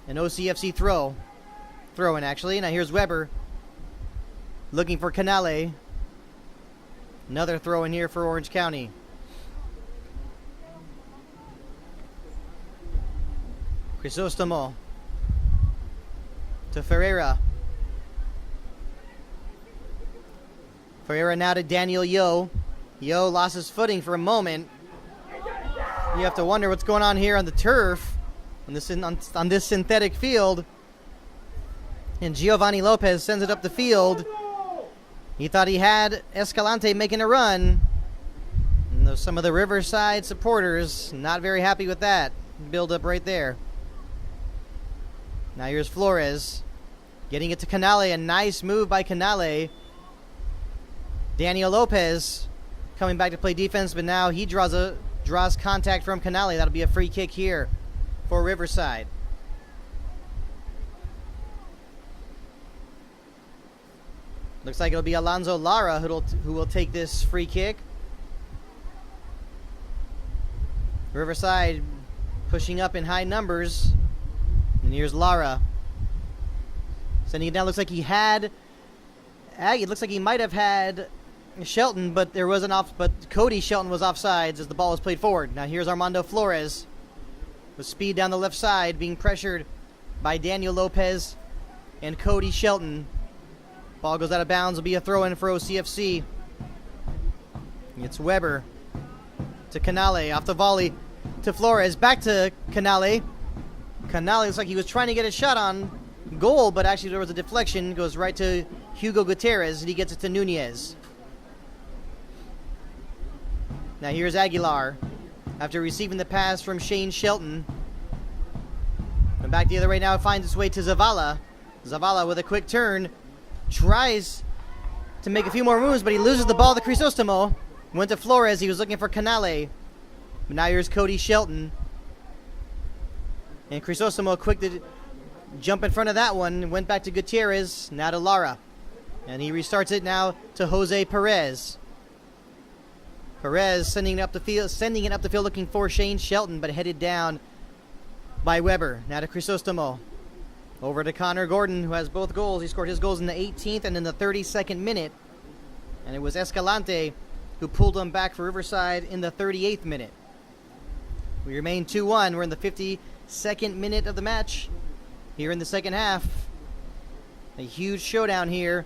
an OCFC throw. Throw-in, actually. Now here's Weber looking for Canale. Another throw in here for Orange County. Crisostomo to Ferreira. Ferreira now to Daniel Yo. Yo lost his footing for a moment. You have to wonder what's going on here on the turf, on this synthetic field. And Giovanni Lopez sends it up the field. He thought he had Escalante making a run. And some of the Riverside supporters not very happy with that build up right there. Now here's Flores getting it to Canale. A nice move by Canale. Daniel Lopez coming back to play defense, but now he draws contact from Canale. That'll be a free kick here for Riverside. Looks like it'll be Alonso Lara who will take this free kick. Riverside pushing up in high numbers. And here's Lara sending it down. Looks like he had it looks like he might have had Shelton, but there was but Cody Shelton was offsides as the ball was played forward. Now here's Armando Flores with speed down the left side, being pressured by Daniel Lopez and Cody Shelton. Ball goes out of bounds. Will be a throw-in for OCFC. It's Weber to Canale, off the volley to Flores, back to Canale. Canale looks like he was trying to get a shot on goal, but actually there was a deflection. Goes right to Hugo Gutierrez, and he gets it to Nunez. Now here's Aguilar after receiving the pass from Shane Shelton. And back the other way now, finds its way to Zavala. Zavala with a quick turn. Tries to make a few more moves, but he loses the ball to Crisostomo. Went to Flores. He was looking for Canale. But now here's Cody Shelton. And Crisostomo quick to jump in front of that one. Went back to Gutierrez. Now to Lara. And he restarts it now to Jose Perez. Perez sending it up the field looking for Shane Shelton, but headed down by Weber. Now to Crisostomo. Over to Connor Gordon, who has both goals. He scored his goals in the 18th and in the 32nd minute. And it was Escalante who pulled him back for Riverside in the 38th minute. We remain 2-1. We're in the 52nd minute of the match here in the second half. A huge showdown here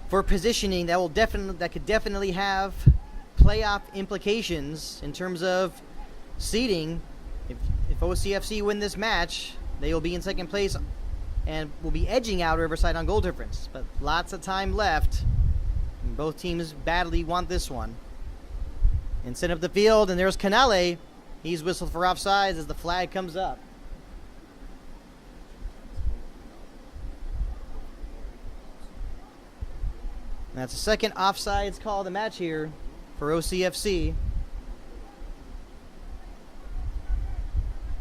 for positioning that could definitely have playoff implications in terms of seeding. If OCFC win this match, they will be in second place and will be edging out Riverside on goal difference. But lots of time left. And both teams badly want this one. And sent up the field, and there's Canale. He's whistled for offsides as the flag comes up. And that's the second offsides call of the match here for OCFC.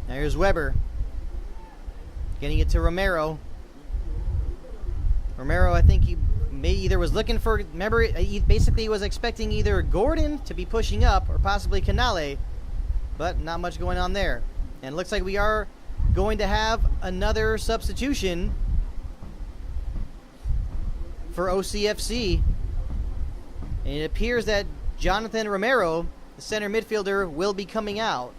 Now here's Weber. Getting it to Romero. Romero, I think he either was looking for, remember, he basically was expecting either Gordon to be pushing up or possibly Canale, but not much going on there. And it looks like we are going to have another substitution for OCFC. And it appears that Jonathan Romero, the center midfielder, will be coming out.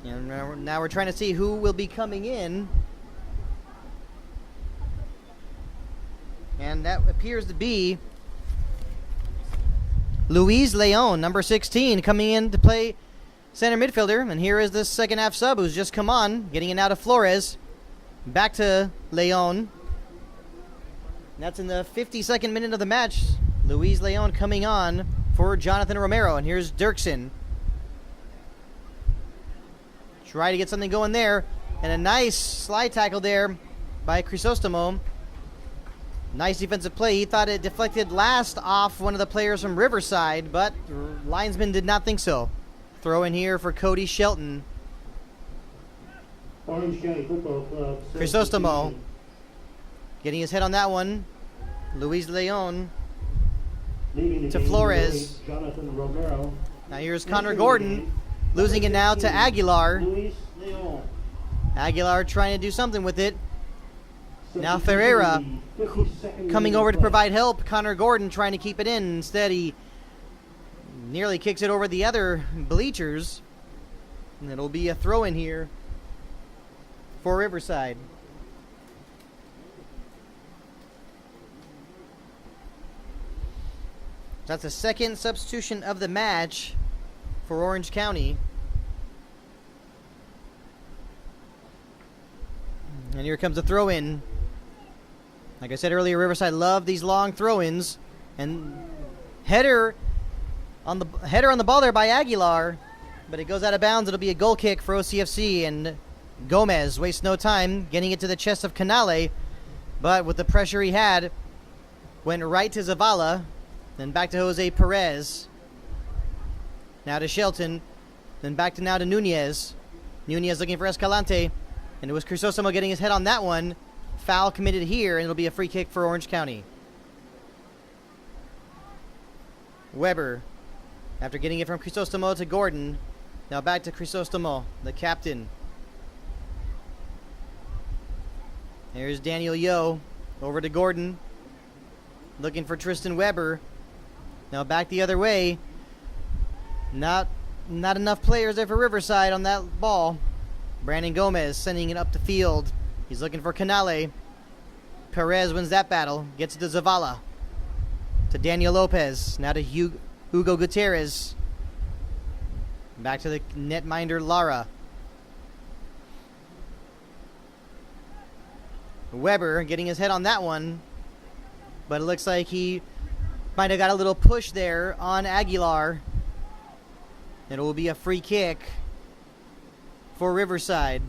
And now we're trying to see who will be coming in. And that appears to be Luis Leon, number 16, coming in to play center midfielder. And here is the second half sub who's just come on, getting it out of Flores. Back to Leon. And that's in the 52nd minute of the match. Luis Leon coming on for Jonathan Romero. And here's Dirksen. Try to get something going there. And a nice slide tackle there by Crisostomo. Nice defensive play. He thought it deflected last off one of the players from Riverside, but the linesman did not think so. Throw in here for Cody Shelton. Orange County Football Club. Crisostomo getting his head on that one. Luis Leon to Flores. Jonathan Romero. Now here's Connor Gordon. Losing it now to Aguilar. Luis Leon. Aguilar trying to do something with it. Now Ferreira coming over to provide help. Connor Gordon trying to keep it in. Instead, he nearly kicks it over the other bleachers. And it'll be a throw in here for Riverside. That's the second substitution of the match for Orange County. And here comes a throw in. Like I said earlier, Riverside love these long throw-ins, and header on the ball there by Aguilar, but it goes out of bounds. It'll be a goal kick for OCFC, and Gomez wastes no time getting it to the chest of Canale, but with the pressure he had, went right to Zavala, then back to Jose Perez, now to Shelton, then back to now to Nunez. Nunez looking for Escalante, and it was Crisostomo getting his head on that one. Foul committed here, and it'll be a free kick for Orange County. Weber, after getting it from Crisostomo to Gordon, now back to Crisostomo, the captain. Here's Daniel Yo, over to Gordon, looking for Tristan Weber. Now back the other way. Not enough players there for Riverside on that ball. Brandon Gomez sending it up the field. He's looking for Canale. Perez wins that battle. Gets it to Zavala. To Daniel Lopez. Now to Hugo Gutierrez. Back to the netminder Lara. Weber getting his head on that one. But it looks like he might have got a little push there on Aguilar. It will be a free kick for Riverside.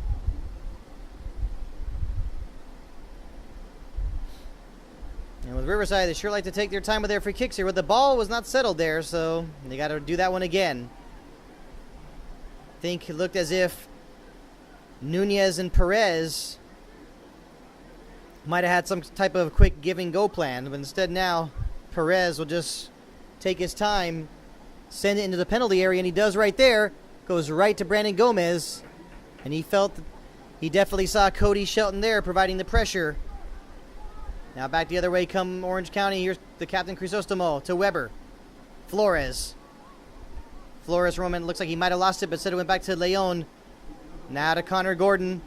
And with Riverside, they sure like to take their time with their free kicks here, but the ball was not settled there, so they got to do that one again. I think it looked as if Nunez and Perez might have had some type of quick give-and-go plan, but instead now Perez will just take his time, send it into the penalty area, and he does right there. Goes right to Brandon Gomez, and he definitely saw Cody Shelton there providing the pressure. Now back the other way come Orange County. Here's the captain Crisostomo to Weber. Flores. Flores Roman looks like he might have lost it, but said it went back to Leon. Now to Connor Gordon.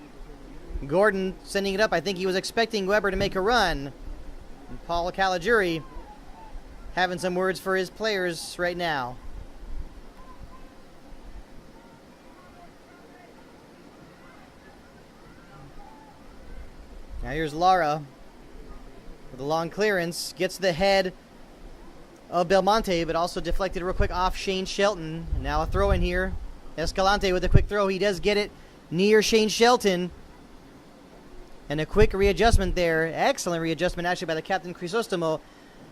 Gordon sending it up. I think he was expecting Weber to make a run. And Paul Caligiuri having some words for his players right now. Now here's Lara with a long clearance. Gets the head of Belmonte, but also deflected real quick off Shane Shelton. And now a throw in here. Escalante with a quick throw. He does get it near Shane Shelton. And a quick readjustment there. Excellent readjustment actually by the captain Crisostomo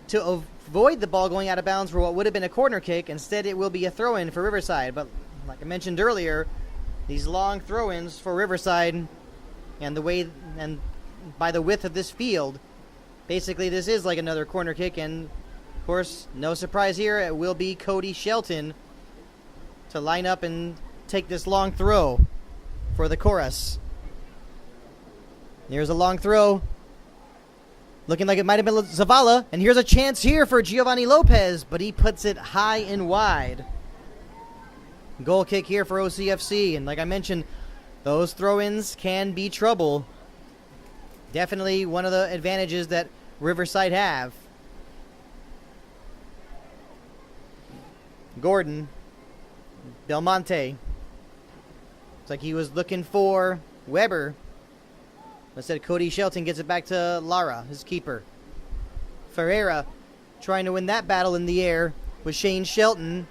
to avoid the ball going out of bounds for what would have been a corner kick. Instead, it will be a throw-in for Riverside. But like I mentioned earlier, these long throw-ins for Riverside and the way and by the width of this field, basically this is like another corner kick. And of course, no surprise here, it will be Cody Shelton to line up and take this long throw for the Coras. Here's a long throw. Looking like it might have been Zavala. And here's a chance here for Giovanni Lopez, but he puts it high and wide. Goal kick here for OCFC. And like I mentioned, those throw-ins can be trouble. Definitely one of the advantages that Riverside have. Gordon. Belmonte. Looks like he was looking for Weber. Instead, Cody Shelton gets it back to Lara, his keeper. Ferreira trying to win that battle in the air with Shane Shelton.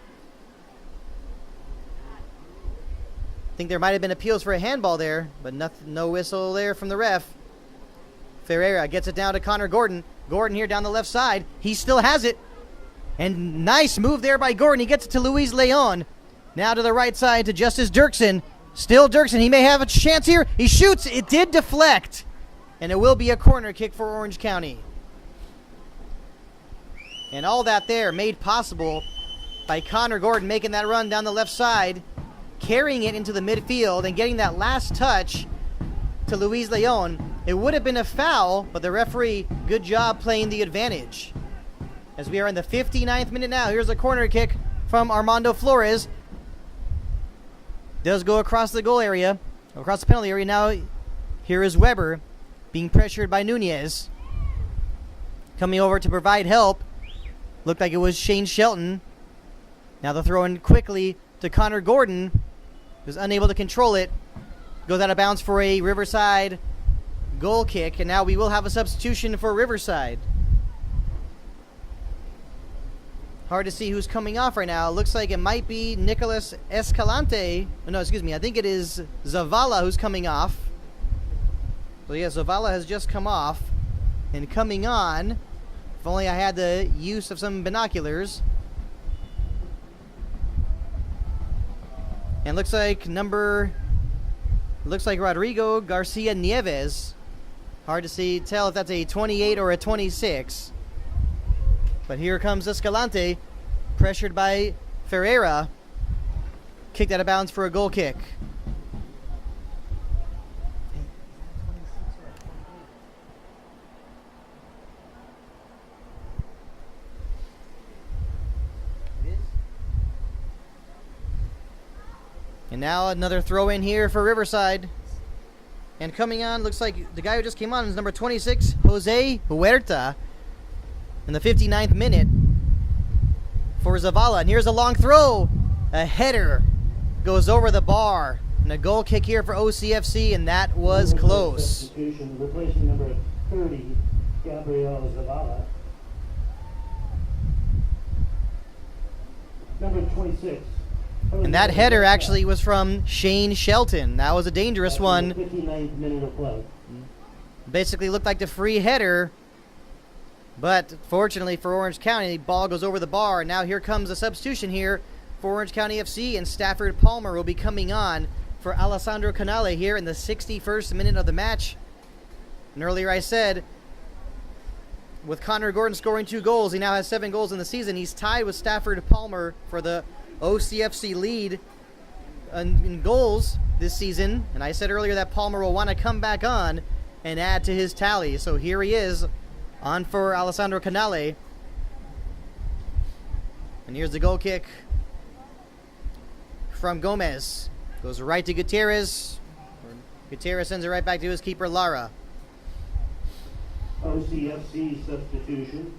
I think there might have been appeals for a handball there, but no whistle there from the ref. Ferreira gets it down to Connor Gordon. Gordon here down the left side. He still has it. And nice move there by Gordon. He gets it to Luis Leon. Now to the right side to Justice Dirksen. Still Dirksen. He may have a chance here. He shoots. It did deflect. And it will be a corner kick for Orange County. And all that there made possible by Connor Gordon making that run down the left side, carrying it into the midfield and getting that last touch to Luis Leon. It would have been a foul, but the referee, good job playing the advantage. As we are in the 59th minute now, here's a corner kick from Armando Flores. Does go across the goal area, across the penalty area. Now here is Weber being pressured by Nunez. Coming over to provide help. Looked like it was Shane Shelton. Now the throw in quickly to Connor Gordon, who's unable to control it. Goes out of bounds for a Riverside goal kick, and now we will have a substitution for Riverside. Hard to see who's coming off right now. Looks like it might be Nicolas Escalante. No, excuse me. I think it is Zavala who's coming off. So yeah, Zavala has just come off. And coming on, if only I had the use of some binoculars. And looks like Rodrigo Garcia Nieves. Hard to tell if that's a 28 or a 26. But here comes Escalante, pressured by Ferreira. Kicked out of bounds for a goal kick. And now another throw in here for Riverside. And coming on, looks like the guy who just came on is number 26, Jose Huerta. In the 59th minute for Zavala. And here's a long throw. A header goes over the bar. And a goal kick here for OCFC, and that was close. Substitution, replacing number 30, Gabriel Zavala. Number 26. And that header actually was from Shane Shelton. That was a dangerous one. 59th minute of play. Basically looked like the free header. But fortunately for Orange County, the ball goes over the bar. And now here comes a substitution here for Orange County FC. And Stafford Palmer will be coming on for Alessandro Canale here in the 61st minute of the match. And earlier I said, with Connor Gordon scoring 2 goals, he now has 7 goals in the season. He's tied with Stafford Palmer for the OCFC lead in goals this season. And I said earlier that Palmer will want to come back on and add to his tally. So here he is on for Alessandro Canale. And here's the goal kick from Gomez. Goes right to Gutierrez. Gutierrez sends it right back to his keeper, Lara. OCFC substitution.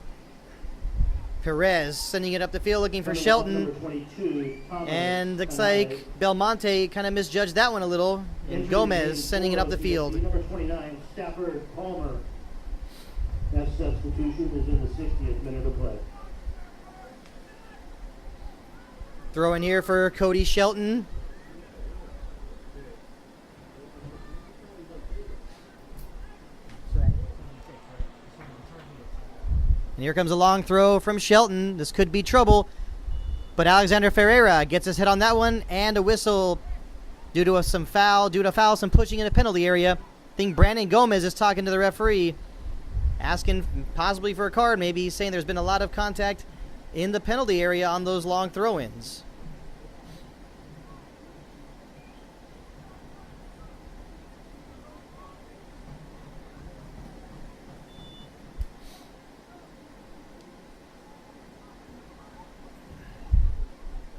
Perez sending it up the field looking for Shelton. Number 22, And looks like Belmonte kind of misjudged that one a little. And Gomez sending it up the field. Number 29, Stafford Palmer. That substitution is in the 60th minute of play. Throw in here for Cody Shelton. And here comes a long throw from Shelton. This could be trouble. But Alexander Ferreira gets his head on that one, and a whistle due to some foul, some pushing in the penalty area. I think Brandon Gomez is talking to the referee, asking possibly for a card. Maybe he's saying there's been a lot of contact in the penalty area on those long throw-ins.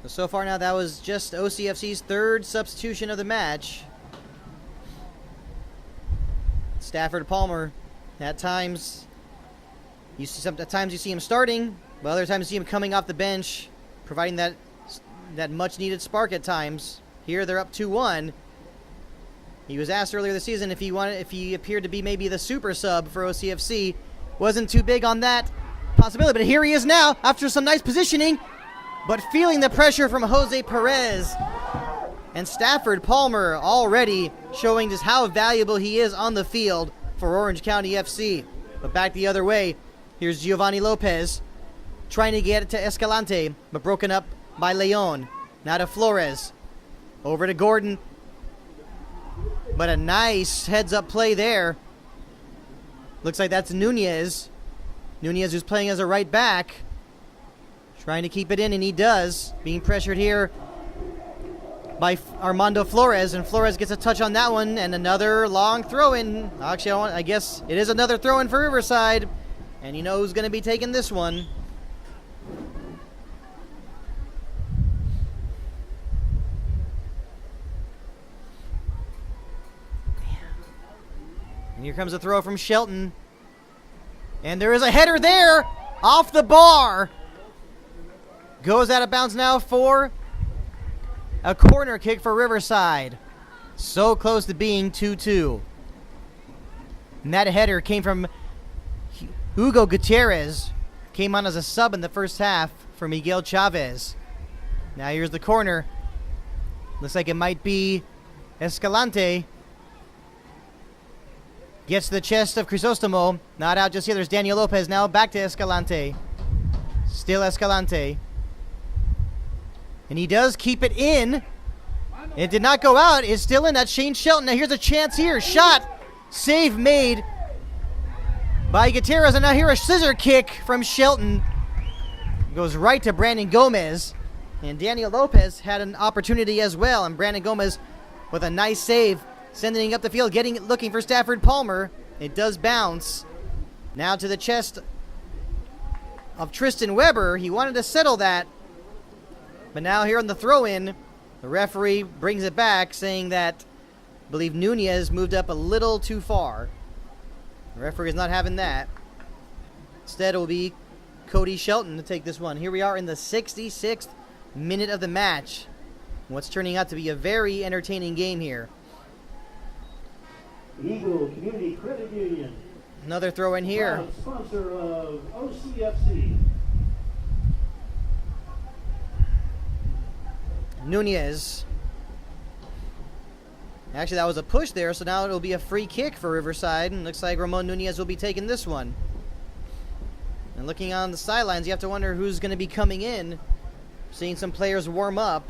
So far now, that was just OCFC's 3rd substitution of the match. Stafford Palmer, at times you see him starting, but other times you see him coming off the bench, providing that that much-needed spark at times. Here they're up 2-1. He was asked earlier this season if he appeared to be maybe the super sub for OCFC. Wasn't too big on that possibility, but here he is now after some nice positioning, but feeling the pressure from Jose Perez. And Stafford Palmer already showing just how valuable he is on the field for Orange County FC. But back the other way, here's Giovanni Lopez trying to get it to Escalante, but broken up by Leon. Now to Flores. Over to Gordon. But a nice heads-up play there. Looks like that's Nunez. Nunez, who's playing as a right back. Trying to keep it in, and he does. Being pressured here by Armando Flores, and Flores gets a touch on that one, and another long throw-in. Actually, I guess it is another throw-in for Riverside, and you know who's going to be taking this one. And here comes a throw from Shelton, and there is a header there, off the bar. Goes out of bounds now for a corner kick for Riverside. So close to being 2-2. And that header came from Hugo Gutierrez. Came on as a sub in the first half for Miguel Chavez. Now here's the corner. Looks like it might be Escalante. Gets to the chest of Crisostomo. Not out just here. There's Daniel Lopez now. Back to Escalante. Still Escalante. And he does keep it in. It did not go out. It's still in. That's Shane Shelton. Now here's a chance here. Shot. Save made by Gutierrez. And now here a scissor kick from Shelton. Goes right to Brandon Gomez. And Daniel Lopez had an opportunity as well. And Brandon Gomez with a nice save. Sending up the field. Looking for Stafford Palmer. It does bounce. Now to the chest of Tristan Weber. He wanted to settle that. But now here on the throw-in, the referee brings it back, saying that I believe Nunez moved up a little too far. The referee is not having that. Instead, it will be Cody Shelton to take this one. Here we are in the 66th minute of the match. What's turning out to be a very entertaining game here. Eagle Community Credit Union. Another throw-in here. Proud sponsor of OCFC. Nunez. Actually, that was a push there, so now it'll be a free kick for Riverside. And looks like Ramon Nunez will be taking this one. And looking on the sidelines, you have to wonder who's going to be coming in. Seeing some players warm up.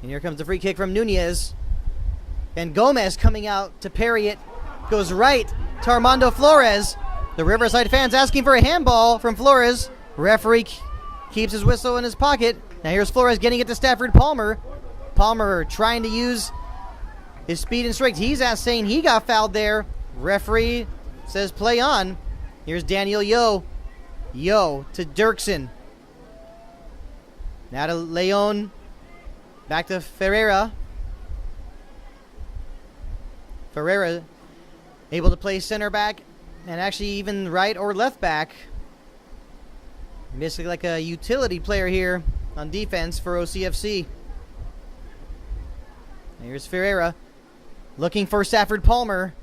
And here comes the free kick from Nunez. And Gomez coming out to parry it. Goes right to Armando Flores. The Riverside fans asking for a handball from Flores. Referee keeps his whistle in his pocket. Now here's Flores getting it to Stafford Palmer. Palmer trying to use his speed and strength. He's saying he got fouled there. Referee says play on. Here's Daniel Yo. Yo to Dirksen. Now to Leon. Back to Ferreira. Ferreira able to play center back. And actually even right or left back. Basically like a utility player here on defense for OCFC. Here's Ferreira. Looking for Stafford Palmer.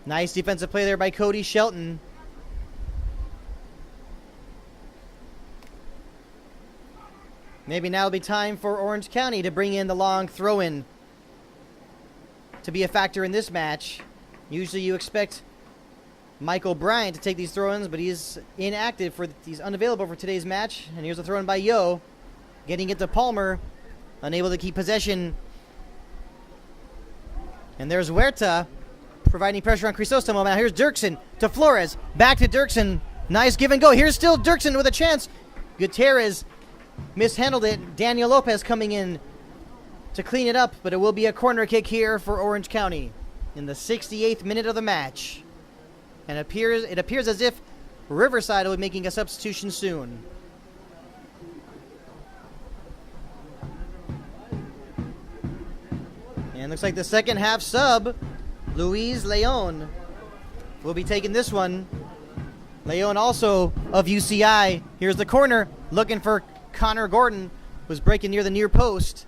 Nice defensive play there by Cody Shelton. Maybe now it'll be time for Orange County to bring in the long throw-in to be a factor in this match. Usually you expect Michael Bryant to take these throw-ins, but he's inactive he's unavailable for today's match. And here's a throw-in by Yo. Getting it to Palmer. Unable to keep possession. And there's Huerta providing pressure on Crisostomo. Now here's Dirksen to Flores. Back to Dirksen. Nice give and go. Here's still Dirksen with a chance. Gutierrez mishandled it. Daniel Lopez coming in to clean it up, but it will be a corner kick here for Orange County in the 68th minute of the match. And it appears as if Riverside will be making a substitution soon. And looks like the second half sub, Luis Leon, will be taking this one. Leon also of UCI. Here's the corner, looking for Connor Gordon, was breaking near the near post.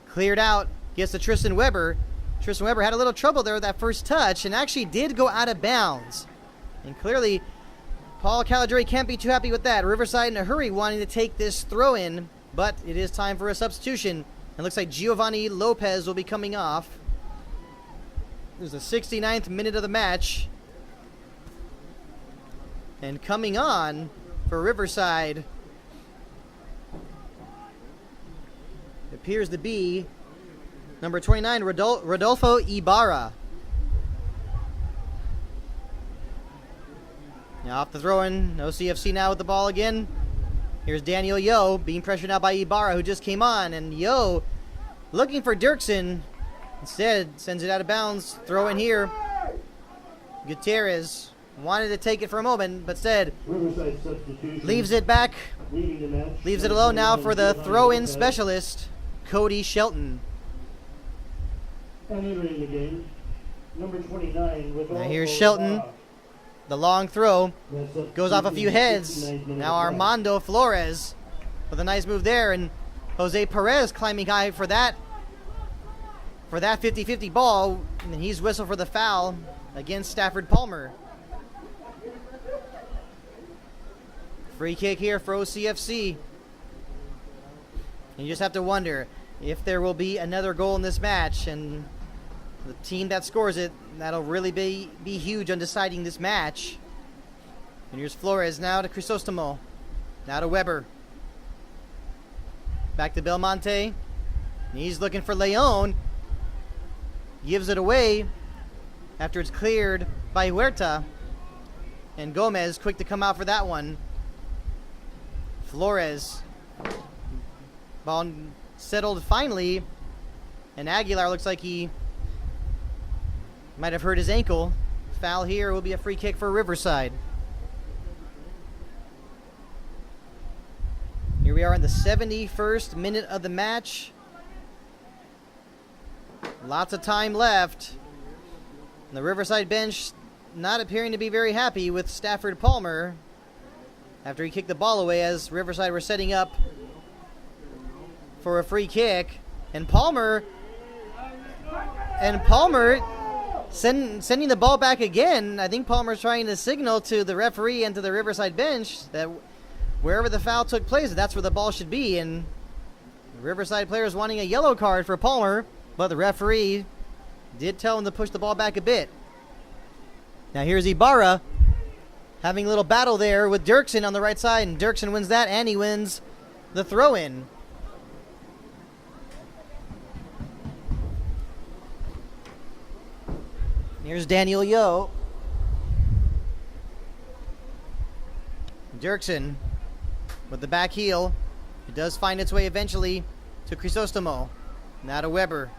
Cleared out, gets to Tristan Weber. Tristan Weber had a little trouble there with that first touch and actually did go out of bounds. And clearly, Paul Caligiuri can't be too happy with that. Riverside in a hurry wanting to take this throw in, but it is time for a substitution. It looks like Giovanni Lopez will be coming off. There's the 69th minute of the match. And coming on for Riverside appears to be number 29, Rodolfo Ibarra. Now off the throw-in, OCFC now with the ball again. Here's Daniel Yo being pressured now by Ibarra, who just came on. And Yo looking for Dirksen. Instead, sends it out of bounds. Throw in here. Gutierrez wanted to take it for a moment, but said leaves it back. Leaves it alone now for the throw-in specialist, Cody Shelton. And entering the game, number 29. Now here's Shelton. The long throw goes off a few heads. Now Armando Flores with a nice move there, and Jose Perez climbing high for that 50-50 ball, and he's whistled for the foul against Stafford Palmer. Free kick here for OCFC. And you just have to wonder if there will be another goal in this match, and the team that scores it, that'll really be huge on deciding this match. And here's Flores now to Crisostomo. Now to Weber. Back to Belmonte. And he's looking for Leon. Gives it away after it's cleared by Huerta. And Gomez quick to come out for that one. Flores. Ball settled finally. And Aguilar looks like he might have hurt his ankle. Foul here will be a free kick for Riverside. Here we are in the 71st minute of the match. Lots of time left. And the Riverside bench not appearing to be very happy with Stafford Palmer after he kicked the ball away as Riverside were setting up for a free kick. And Palmer sending the ball back again. I think Palmer's trying to signal to the referee and to the Riverside bench that wherever the foul took place, that's where the ball should be. And the Riverside players wanting a yellow card for Palmer, but the referee did tell him to push the ball back a bit. Now here's Ibarra having a little battle there with Dirksen on the right side, and Dirksen wins that, and he wins the throw-in. Here's Daniel Yo. Dirksen with the back heel. It does find its way eventually to Crisostomo. Now to Weber.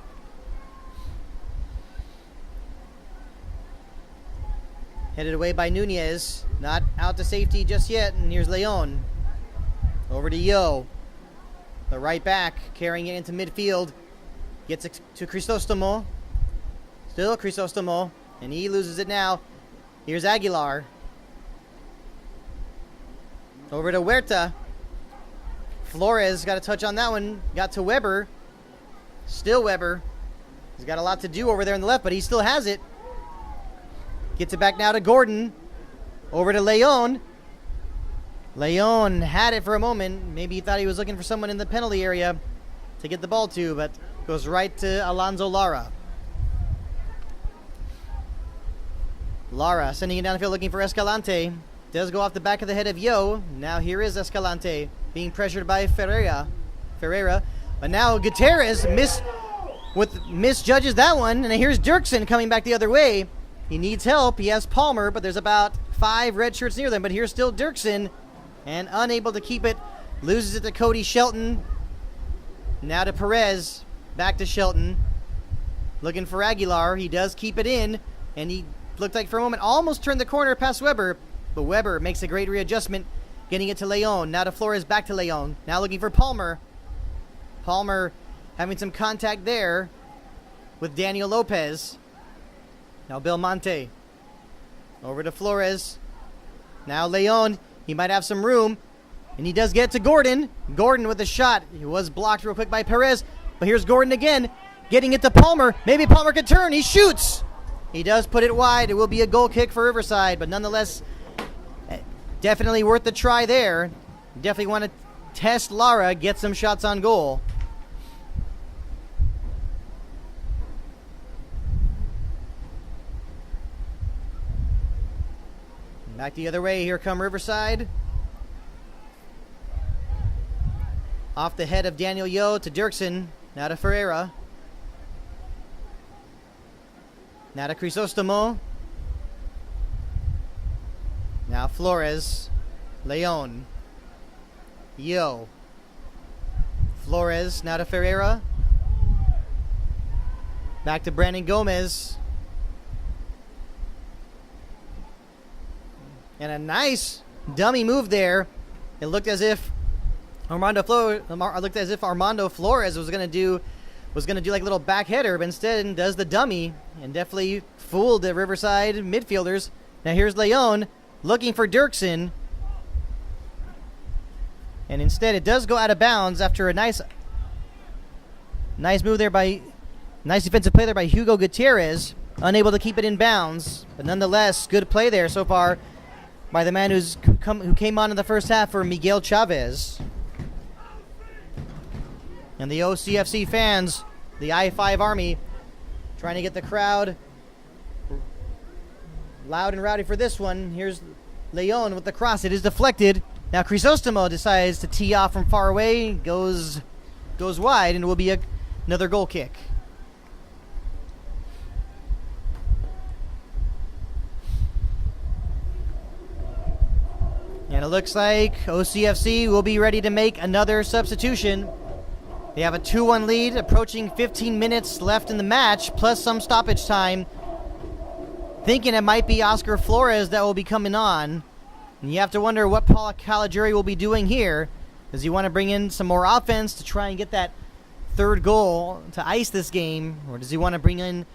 Headed away by Nunez. Not out to safety just yet. And here's Leon. Over to Yo. The right back carrying it into midfield. Gets it to Crisostomo. Still Crisostomo, and he loses it now. Here's Aguilar. Over to Huerta. Flores got a touch on that one. Got to Weber. Still Weber. He's got a lot to do over there on the left, but he still has it. Gets it back now to Gordon. Over to Leon. Leon had it for a moment. Maybe he thought he was looking for someone in the penalty area to get the ball to, but goes right to Alonso Lara. Lara sending it downfield looking for Escalante. Does go off the back of the head of Yo. Now here is Escalante being pressured by Ferreira. But now Gutierrez misjudges that one. And here's Dirksen coming back the other way. He needs help. He has Palmer, but there's about 5 red shirts near them. But here's still Dirksen. And unable to keep it. Loses it to Cody Shelton. Now to Perez. Back to Shelton. Looking for Aguilar. He does keep it in. And he looked like for a moment almost turned the corner past Weber, but Weber makes a great readjustment, getting it to Leon. Now to Flores, back to Leon. Now looking for Palmer. Palmer having some contact there with Daniel Lopez. Now Belmonte. Over to Flores. Now Leon, he might have some room. And he does get to Gordon. Gordon with a shot. He was blocked real quick by Perez. But here's Gordon again, getting it to Palmer. Maybe Palmer could turn. He shoots. He does put it wide. It will be a goal kick for Riverside. But nonetheless, definitely worth the try there. Definitely want to test Lara, get some shots on goal. Back the other way. Here come Riverside. Off the head of Daniel Yo to Dirksen. Now to Ferreira. Now to Crisostomo. Now Flores. Leon. Yo. Flores. Now to Ferreira. Back to Brandon Gomez. And a nice dummy move there. It looked as if Armando Flores was gonna do like a little back header, but instead does the dummy and definitely fooled the Riverside midfielders. Now here's Leon looking for Dirksen, and instead it does go out of bounds after a nice move there nice defensive play there by Hugo Gutierrez, unable to keep it in bounds, but nonetheless good play there so far by the man who came on in the first half for Miguel Chavez. And the OCFC fans, the I-5 Army, trying to get the crowd loud and rowdy for this one. Here's Leon with the cross. It is deflected. Now Crisostomo decides to tee off from far away, goes wide, and it will be another goal kick. And it looks like OCFC will be ready to make another substitution. They have a 2-1 lead, approaching 15 minutes left in the match, plus some stoppage time. Thinking it might be Oscar Flores that will be coming on. And you have to wonder what Paul Caligiuri will be doing here. Does he want to bring in some more offense to try and get that third goal to ice this game? Or does he want to bring in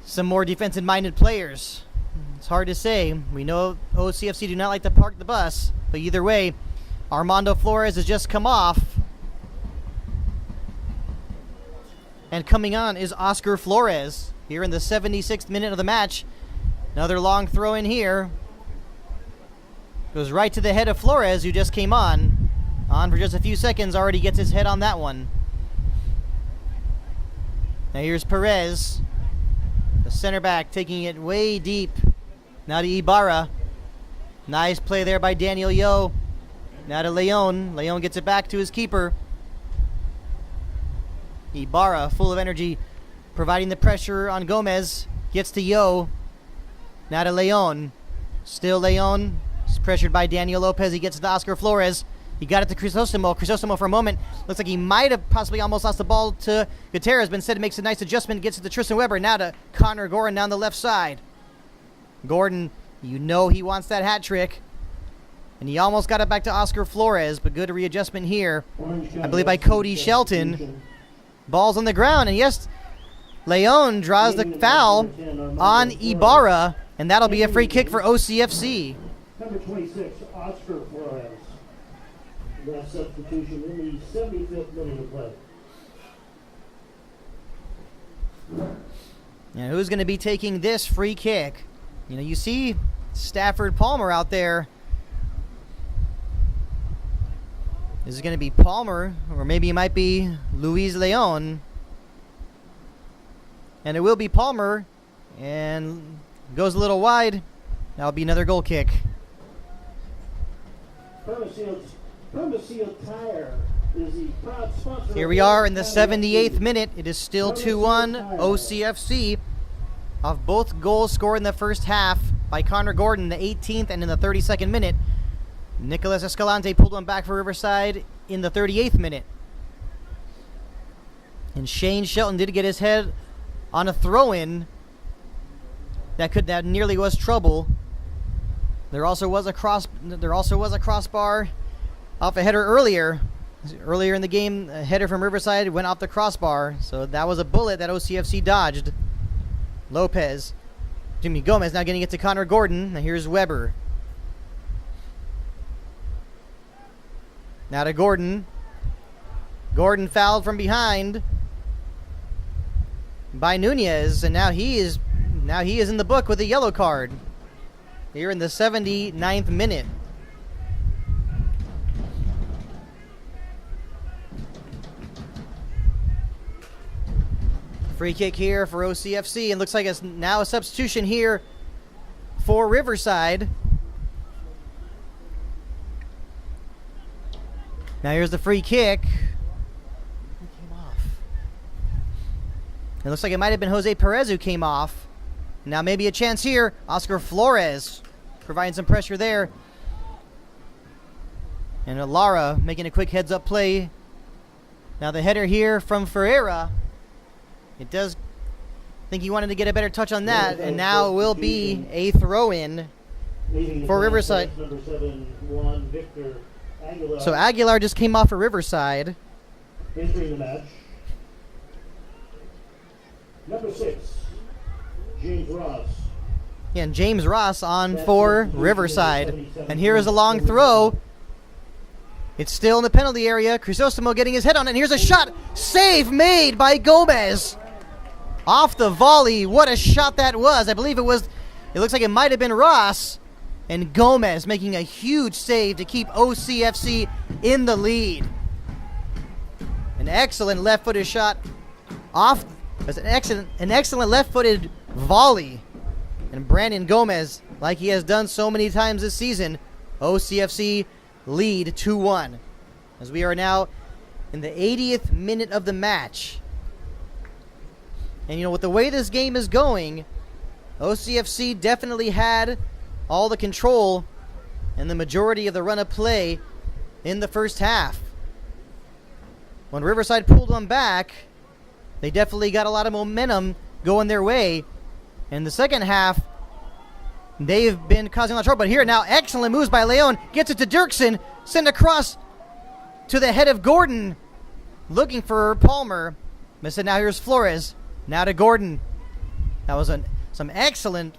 some more defensive-minded players? It's hard to say. We know OCFC do not like to park the bus. But either way, Armando Flores has just come off. And coming on is Oscar Flores here in the 76th minute of the match. Another long throw in here. Goes right to the head of Flores, who just came on. On for just a few seconds, already gets his head on that one. Now here's Perez, the center back, taking it way deep. Now to Ibarra. Nice play there by Daniel Yo. Now to Leon. Leon gets it back to his keeper. Ibarra, full of energy, providing the pressure on Gomez. Gets to Yo. Now to Leon. Still Leon. He's pressured by Daniel Lopez. He gets to Oscar Flores. He got it to Crisostomo. Crisostomo for a moment looks like he might have possibly almost lost the ball to Gutierrez, but instead makes a nice adjustment. Gets it to Tristan Weber. Now to Connor Gordon down the left side. Gordon, you know he wants that hat trick. And he almost got it back to Oscar Flores, but good readjustment here, I believe, by Cody Shelton. Ball's on the ground, and yes, Leon draws the foul on Ibarra, and that'll be a free kick for OCFC. Number 26, Oscar Flores. That substitution in the 75th minute of play. And who's going to be taking this free kick? You know, you see Stafford Palmer out there. Is it going to be Palmer, or maybe it might be Luis Leon? And it will be Palmer, and goes a little wide. That'll be another goal kick. Here we are in the 78th minute. It is still 2-1 OCFC. Of both goals scored in the first half by Connor Gordon in the 18th and in the 32nd minute. Nicolas Escalante pulled one back for Riverside in the 38th minute. And Shane Shelton did get his head on a throw-in that nearly was trouble. There also was a crossbar off a header earlier. Earlier in the game, a header from Riverside went off the crossbar, so that was a bullet that OCFC dodged. Gomez now getting it to Connor Gordon. Now here's Weber. Now to Gordon. Gordon fouled from behind by Nunez, and now he is in the book with a yellow card here in the 79th minute. Free kick here for OCFC, and looks like it's now a substitution here for Riverside. Now here's the free kick. Who came off? It looks like it might have been Jose Perez who came off. Now maybe a chance here. Oscar Flores providing some pressure there. And Lara making a quick heads-up play. Now the header here from Ferreira. It does think he wanted to get a better touch on that, and now it will be a throw-in for Riverside. Number 7, Juan Victor Aguilar. So Aguilar just came off for Riverside. Entering the match. Number 6, James Ross. Yeah, and James Ross on for Riverside. And here is a long throw. It's still in the penalty area. Crisostomo getting his head on it. And here's a shot. Save made by Gomez. Off the volley. What a shot that was. I believe it looks like it might have been Ross. And Gomez making a huge save to keep OCFC in the lead. An excellent left-footed shot off. It's an excellent left-footed volley. And Brandon Gomez, like he has done so many times this season, OCFC lead 2-1. As we are now in the 80th minute of the match. And you know, with the way this game is going, OCFC definitely had all the control and the majority of the run of play in the first half. When Riverside pulled them back, they definitely got a lot of momentum going their way. In the second half, they've been causing a lot of trouble. But here now, excellent moves by Leon. Gets it to Dirksen. Send across to the head of Gordon. Looking for Palmer. Missed it. Now here's Flores. Now to Gordon. That was some excellent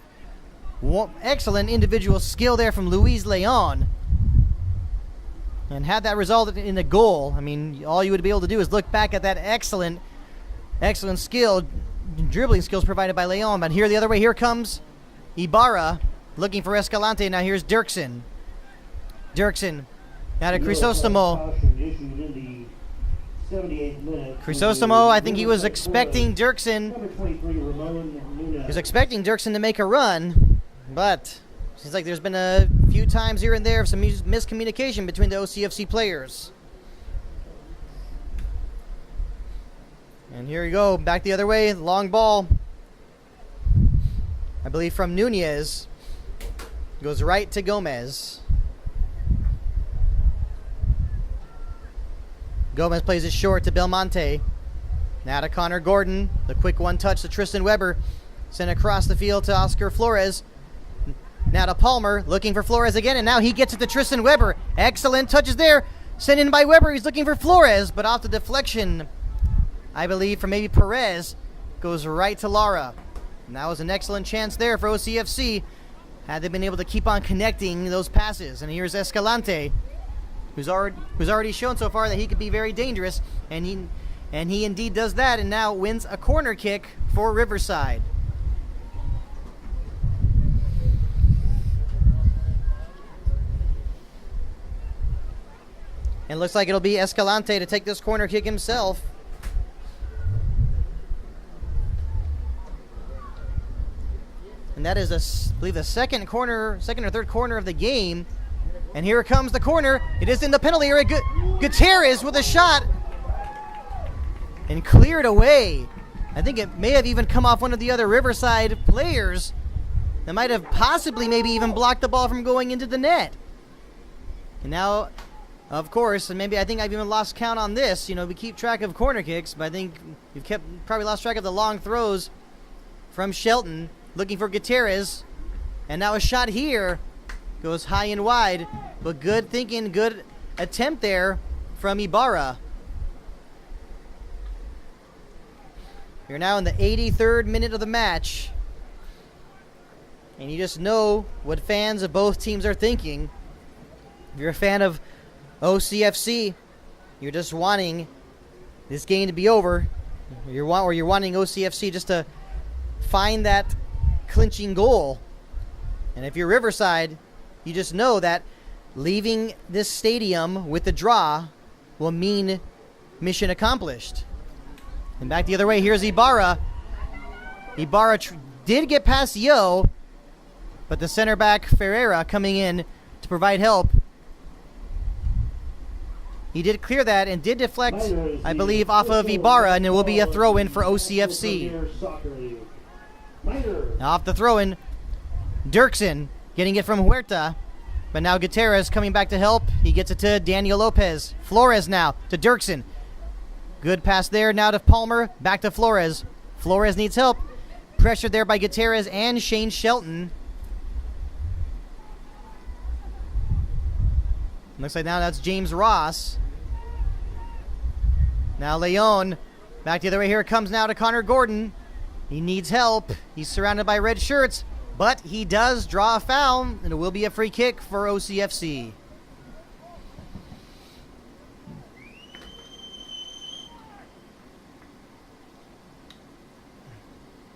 individual skill there from Luis Leon. And had that resulted in a goal, I mean, all you would be able to do is look back at that excellent skill, dribbling skills provided by Leon. But here the other way, here comes Ibarra looking for Escalante. Now here's Dirksen. Dirksen. Now to Crisostomo. Crisostomo, I think he was expecting Dirksen. He was expecting Dirksen to make a run, but seems like there's been a few times here and there of some miscommunication between the OCFC players. And here you go, back the other way, long ball. I believe from Nunez. Goes right to Gomez. Gomez plays it short to Belmonte. Now to Connor Gordon. The quick one touch to Tristan Weber. Sent across the field to Oscar Flores. Now to Palmer. Looking for Flores again. And now he gets it to Tristan Weber. Excellent touches there. Sent in by Weber. He's looking for Flores. But off the deflection, I believe, from maybe Perez. Goes right to Lara. And that was an excellent chance there for OCFC. Had they been able to keep on connecting those passes. And here's Escalante. Who's already shown so far that he could be very dangerous, and he indeed does that, and now wins a corner kick for Riverside. And looks like it'll be Escalante to take this corner kick himself. And that is, I believe, the second or third corner of the game. And here comes the corner. It is in the penalty area. Gutierrez with a shot. And cleared away. I think it may have even come off one of the other Riverside players. That might have possibly maybe even blocked the ball from going into the net. And now, of course, and maybe I think I've even lost count on this. You know, we keep track of corner kicks, but I think you've probably lost track of the long throws from Shelton. Looking for Gutierrez. And now a shot here. Goes high and wide, but good thinking, good attempt there from Ibarra. You're now in the 83rd minute of the match. And you just know what fans of both teams are thinking. If you're a fan of OCFC, you're just wanting this game to be over. You're wanting OCFC just to find that clinching goal. And if you're Riverside, you just know that leaving this stadium with the draw will mean mission accomplished. And back the other way, here's Ibarra. Ibarra did get past Yo, but the center back Ferreira coming in to provide help. He did clear that and did deflect, I believe, off of Ibarra, and it will be a throw-in for OCFC. Now off the throw-in, Dirksen getting it from Huerta, but now Gutierrez coming back to help. He gets it to Daniel Lopez. Flores now to Dirksen. Good pass there, now to Palmer, back to Flores. Flores needs help. Pressured there by Gutierrez and Shane Shelton. Looks like now that's James Ross. Now Leon, back the other way. Here it comes now to Connor Gordon. He needs help. He's surrounded by red shirts, but he does draw a foul, and it will be a free kick for OCFC.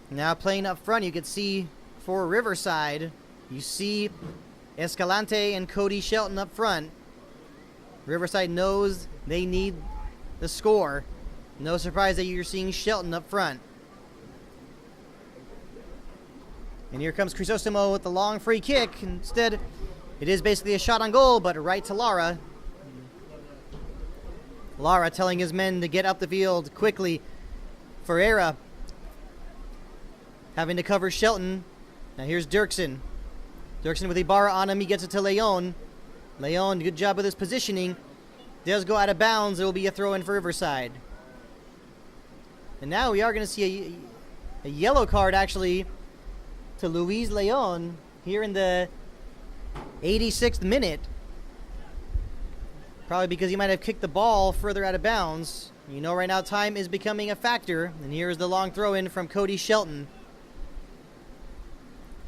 Now playing up front, you can see for Riverside, you see Escalante and Cody Shelton up front. Riverside knows they need the score. No surprise that you're seeing Shelton up front. And here comes Crisostomo with the long free kick. Instead, it is basically a shot on goal, but right to Lara. Lara telling his men to get up the field quickly. Ferreira having to cover Shelton. Now here's Dirksen. Dirksen with Ibarra on him. He gets it to Leon. Leon, good job with his positioning. Does go out of bounds. It will be a throw-in for Riverside. And now we are going to see a yellow card, actually, to Luis Leon here in the 86th minute. Probably because he might have kicked the ball further out of bounds. You know right now time is becoming a factor. And here's the long throw-in from Cody Shelton.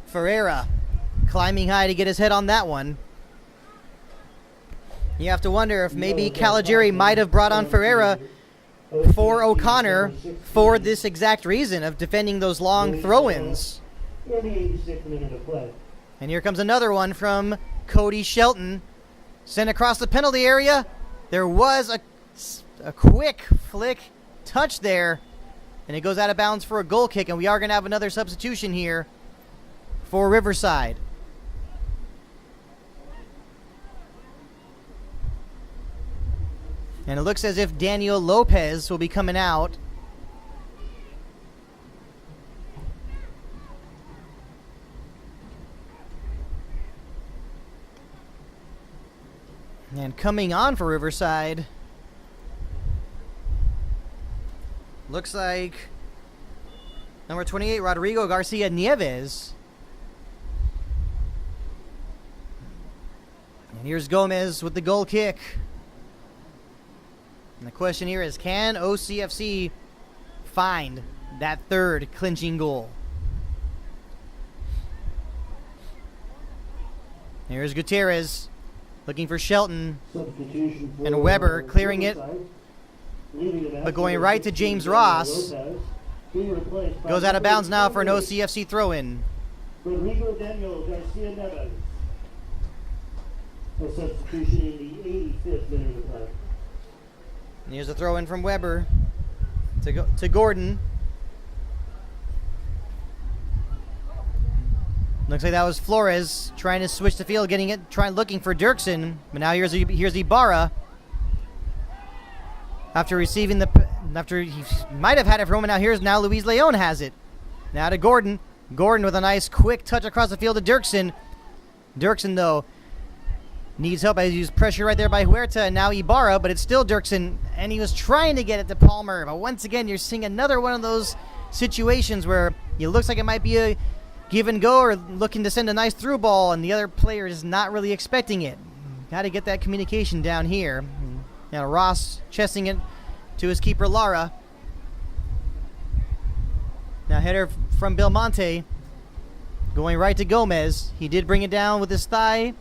Ferreira climbing high to get his head on that one. You have to wonder if maybe Caligiuri might have brought on Ferreira for O'Connor for this exact reason of defending those long throw-ins. And here comes another one from Cody Shelton. Sent across the penalty area. There was a quick flick touch there, and it goes out of bounds for a goal kick, and we are going to have another substitution here for Riverside. And it looks as if Daniel Lopez will be coming out. And coming on for Riverside, looks like number 28, Rodrigo Garcia Nieves. And here's Gomez with the goal kick. And the question here is, can OCFC find that third clinching goal? Here's Gutierrez looking for Shelton. And Weber clearing it, but going right to James Ross. Goes out of bounds now for an OCFC throw-in. Rodrigo Daniel Garcia Nieves. A substitution in the 85th minute of play. And here's a throw-in from Weber to Gordon. Looks like that was Flores trying to switch the field, looking for Dirksen. But now here's Ibarra. After he might have had it from him, now Luis Leon has it. Now to Gordon. Gordon with a nice quick touch across the field to Dirksen. Dirksen, though, needs help as he used pressure right there by Huerta, and now Ibarra, but it's still Dirksen, and he was trying to get it to Palmer. But once again, you're seeing another one of those situations where it looks like it might be a give and go or looking to send a nice through ball, and the other player is not really expecting it. Got to get that communication down here. Now Ross chesting it to his keeper, Lara. Now header from Belmonte, going right to Gomez. He did bring it down with his thigh.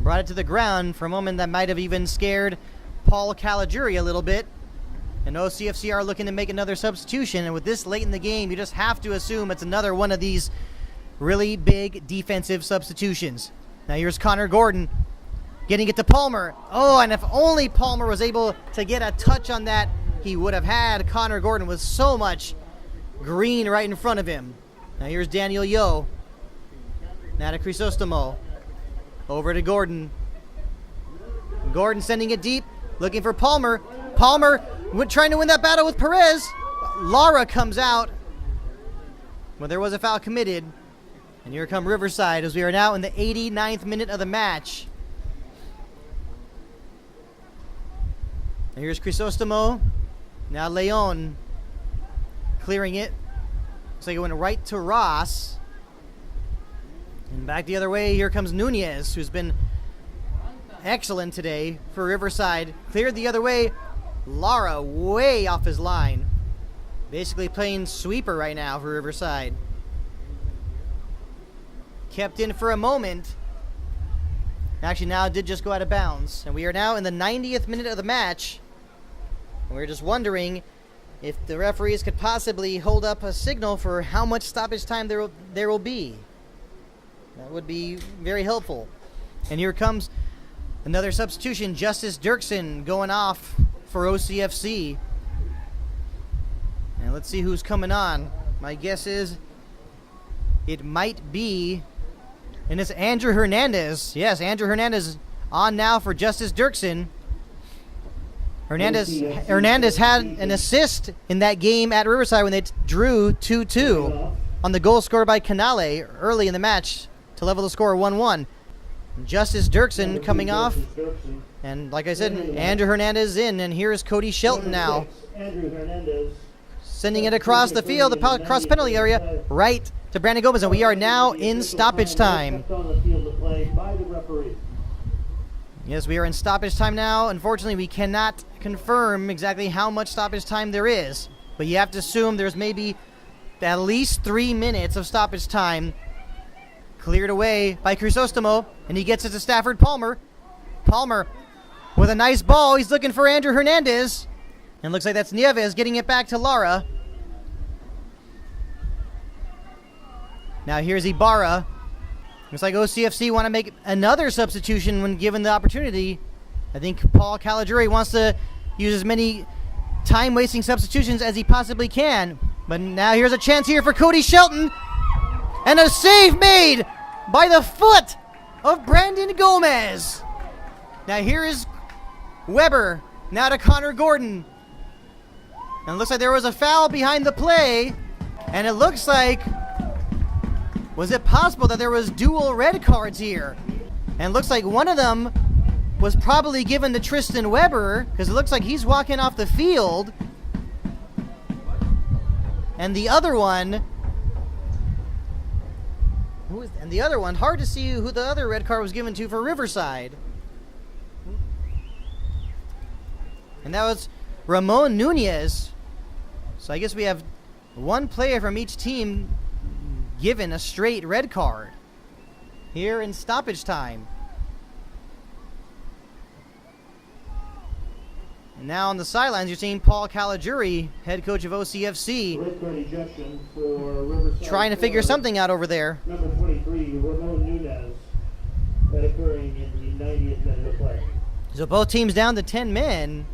brought it to the ground for a moment that might have even scared Paul Caligiuri a little bit. And OCFC are looking to make another substitution, and with this late in the game, you just have to assume it's another one of these really big defensive substitutions. Now here's Connor Gordon getting it to Palmer. Oh, and if only Palmer was able to get a touch on that, he would have had Connor Gordon with so much green right in front of him. Now here's Daniel Yo. Now to Crisostomo. Over to Gordon. Gordon sending it deep, looking for Palmer. Palmer trying to win that battle with Perez. Lara comes out. Well, there was a foul committed. And here come Riverside as we are now in the 89th minute of the match. And here's Crisostomo. Now Leon clearing it. Looks like it went right to Ross. And back the other way, here comes Nunez, who's been excellent today for Riverside. Cleared the other way. Lara way off his line. Basically playing sweeper right now for Riverside. Kept in for a moment. Actually, now it did just go out of bounds. And we are now in the 90th minute of the match. And we're just wondering if the referees could possibly hold up a signal for how much stoppage time there will be. That would be very helpful. And here comes another substitution. Justice Dirksen going off for OCFC. And let's see who's coming on. My guess is it might be, and it's Andrew Hernandez. Yes, Andrew Hernandez on now for Justice Dirksen. Hernandez had an assist in that game at Riverside when they drew 2-2 on the goal scored by Canale early in the match to level the score 1-1. Justice Dirksen coming off. And like I said, Andrew Hernandez in. And here's Cody Shelton now. Sending it across the field, across the penalty area, right to Brandon Gomez. And we are now in stoppage time. Yes, we are in stoppage time now. Unfortunately, we cannot confirm exactly how much stoppage time there is. But you have to assume there's maybe at least 3 minutes of stoppage time. Cleared away by Crisostomo, and he gets it to Stafford Palmer. Palmer with a nice ball. He's looking for Andrew Hernandez. And looks like that's Nieves getting it back to Lara. Now here's Ibarra. Looks like OCFC want to make another substitution when given the opportunity. I think Paul Caligiuri wants to use as many time-wasting substitutions as he possibly can. But now here's a chance here for Cody Shelton. And a save made by the foot of Brandon Gomez. Now here is Weber. Now to Connor Gordon. And it looks like there was a foul behind the play. And it looks like, was it possible that there was dual red cards here? And it looks like one of them was probably given to Tristan Weber, because it looks like he's walking off the field. And the other one, hard to see who the other red card was given to for Riverside. And that was Ramon Nunez. So I guess we have one player from each team given a straight red card here in stoppage time. And now on the sidelines, you're seeing Paul Caligiuri, head coach of OCFC, trying to figure something out over there. Number 23, Ramon Nunez, that occurring in the 90th minute of play. So both teams down to 10 men.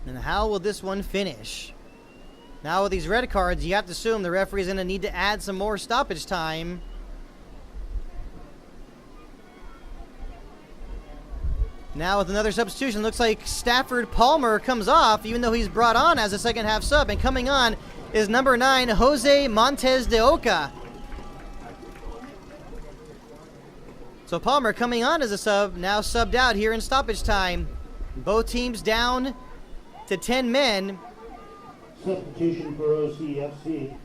And how will this one finish? Now with these red cards, you have to assume the referee's going to need to add some more stoppage time. Now with another substitution, looks like Stafford Palmer comes off, even though he's brought on as a second half sub. And coming on is number 9, Jose Montes de Oca. So Palmer coming on as a sub, now subbed out here in stoppage time. Both teams down to 10 men. Substitution for OCFC.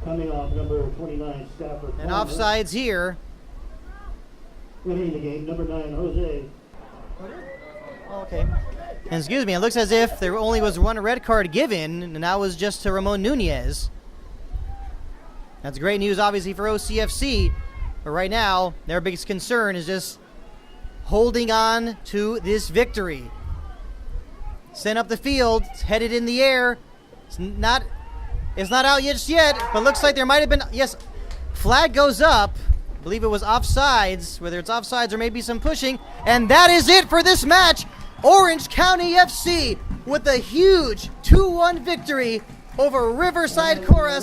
Coming off number 29, Stafford And Palmer. offsides here. Entering the game, number 9, Jose. Oh, okay. And excuse me, it looks as if there only was one red card given, and that was just to Ramon Nunez. That's great news, obviously, for OCFC. But right now, their biggest concern is just holding on to this victory. Sent up the field, it's headed in the air. It's not out yet, but looks like there might have been, yes, flag goes up. I believe it was offsides, whether it's offsides or maybe some pushing. And that is it for this match. Orange County FC with a huge 2-1 victory over Riverside Coras.